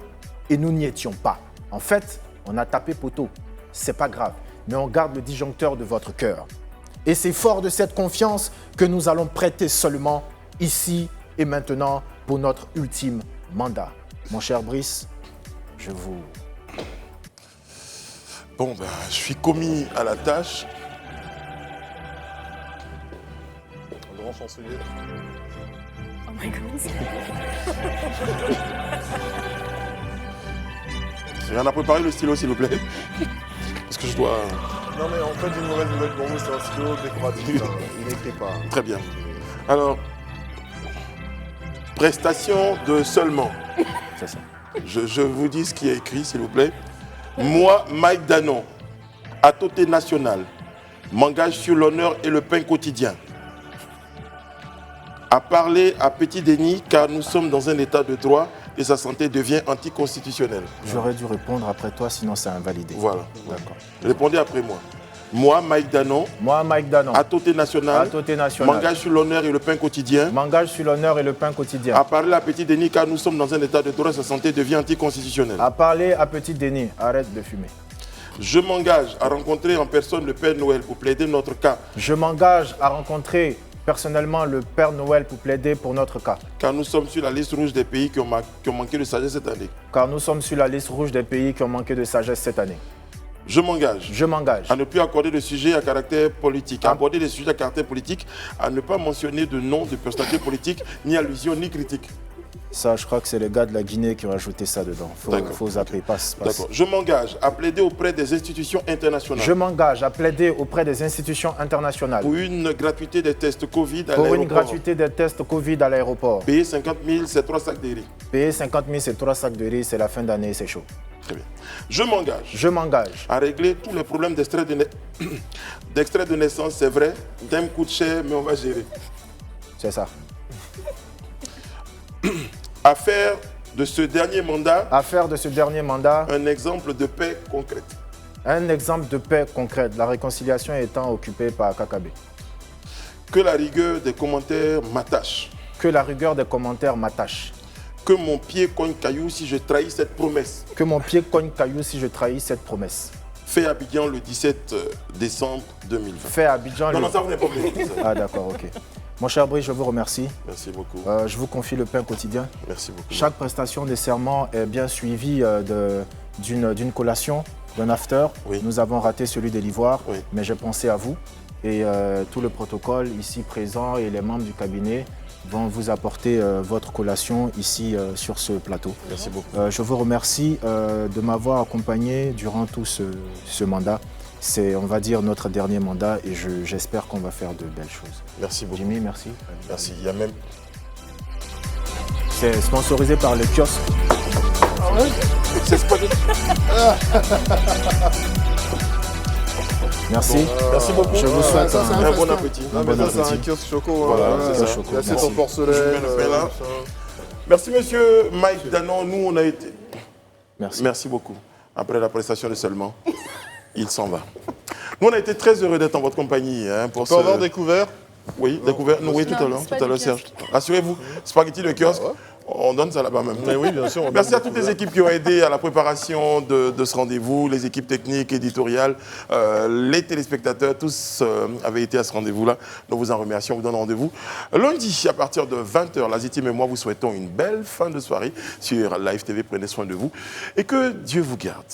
et nous n'y étions pas. En fait, on a tapé poteau. C'est pas grave, mais on garde le disjoncteur de votre cœur. Et c'est fort de cette confiance que nous allons prêter seulement ici et maintenant pour notre ultime mandat. Mon cher Brice, je vous... Bon, ben, je suis commis à la tâche. Un grand chancelier. Oh my God. On a préparé le stylo, s'il vous plaît. Parce que je dois... Non mais en fait, une mauvaise nouvelle pour vous, c'est un stylo décoratif. Il n'écrit pas. Très bien. Alors, prestation de seulement. C'est ça. Je vous dis ce qui est écrit, s'il vous plaît. Moi, Mike Danon, à Toté National, m'engage sur l'honneur et le pain quotidien. À parler à Petit Denis, car nous sommes dans un état de droit et sa santé devient anticonstitutionnelle. J'aurais dû répondre après toi, sinon c'est invalidé. Voilà. D'accord. Répondez après moi. Moi, Mike Danon, Moi, Mike Danon, à Toté National, m'engage sur l'honneur et le pain quotidien. m'engage sur l'honneur et le pain quotidien. À parler à Petit Denis, car nous sommes dans un état de droit et sa santé devient anticonstitutionnelle. À parler à Petit Denis, arrête de fumer. Je m'engage à rencontrer en personne le Père Noël pour plaider notre cas, Je m'engage à rencontrer personnellement le Père Noël pour plaider pour notre cas. car nous sommes sur la liste rouge des pays qui ont manqué de sagesse cette année. Car nous sommes sur la liste rouge des pays qui ont manqué de sagesse cette année. Je m'engage Je m'engage à ne plus accorder de sujets à caractère politique, à aborder des sujets à caractère politique, à ne pas mentionner de nom de personnalité politique, ni allusion, ni critique. Ça, je crois que c'est les gars de la Guinée qui ont ajouté ça dedans. Faut zapper, passe. D'accord. Je m'engage à plaider auprès des institutions internationales Je m'engage à plaider auprès des institutions internationales pour une gratuité des tests Covid à pour une l'aéroport. gratuité des tests Covid à l'aéroport. Payer 50 000, c'est 3 sacs de riz. Payer 50 000, c'est 3 sacs de riz, c'est la fin d'année, c'est chaud. Très bien. Je m'engage. Je m'engage. À régler tous les problèmes d'extrait de naissance, c'est vrai. Thème coûte cher, mais on va gérer. C'est ça. À faire de ce dernier mandat À faire de ce dernier mandat un exemple de paix concrète. un exemple de paix concrète, la réconciliation étant occupée par Kakabe. Que la rigueur des commentaires m'attache. Que la rigueur des commentaires m'attache. Que mon pied cogne caillou si je trahis cette promesse. Que mon pied cogne caillou si je trahis cette promesse. Fait à Abidjan le 17 décembre 2020. Fait à Abidjan. Non, ça vous n'est pas obligé. Ah d'accord, ok. Mon cher Brice, je vous remercie. Merci beaucoup. Je vous confie le pain quotidien. Merci beaucoup. Chaque prestation des serments est bien suivie d'une collation, d'un after. Oui. Nous avons raté celui de l'Ivoire, Oui. mais j'ai pensé à vous. Et tout le protocole ici présent et les membres du cabinet vont vous apporter votre collation ici sur ce plateau. Merci beaucoup. Je vous remercie de m'avoir accompagné durant tout ce mandat. C'est, on va dire, notre dernier mandat et j'espère qu'on va faire de belles choses. Merci beaucoup. Jimmy, merci. Merci. Il y a même... C'est sponsorisé par le kiosque. Ah ouais? C'est spaghetti. Merci. Merci beaucoup. Je vous souhaite un bon appétit. Non, mais ça, c'est un kiosque choco. Voilà, c'est ça. Choco. Il y a Merci. ton porcelaine. Je mets le pain là. Merci, monsieur Mike Danon. Nous, on a été... Merci. Merci beaucoup. Après la prestation de seulement, il s'en va. Nous, on a été très heureux d'être en votre compagnie. Pour On peut avoir découvert. Oui, découvert. Nous, oui, tout à Non, l'heure, c'est pas tout à du l'heure, Serge. Rassurez-vous, spaghetti de kiosque, on donne ça là-bas même. Mais oui, bien sûr. Merci à toutes les équipes qui ont aidé à la préparation de ce rendez-vous, les équipes techniques, éditoriales, les téléspectateurs, tous avaient été à ce rendez-vous-là. Nous vous en remercions, on vous donne rendez-vous lundi à partir de 20h. La Zitime et moi vous souhaitons une belle fin de soirée sur Live TV. Prenez soin de vous et que Dieu vous garde.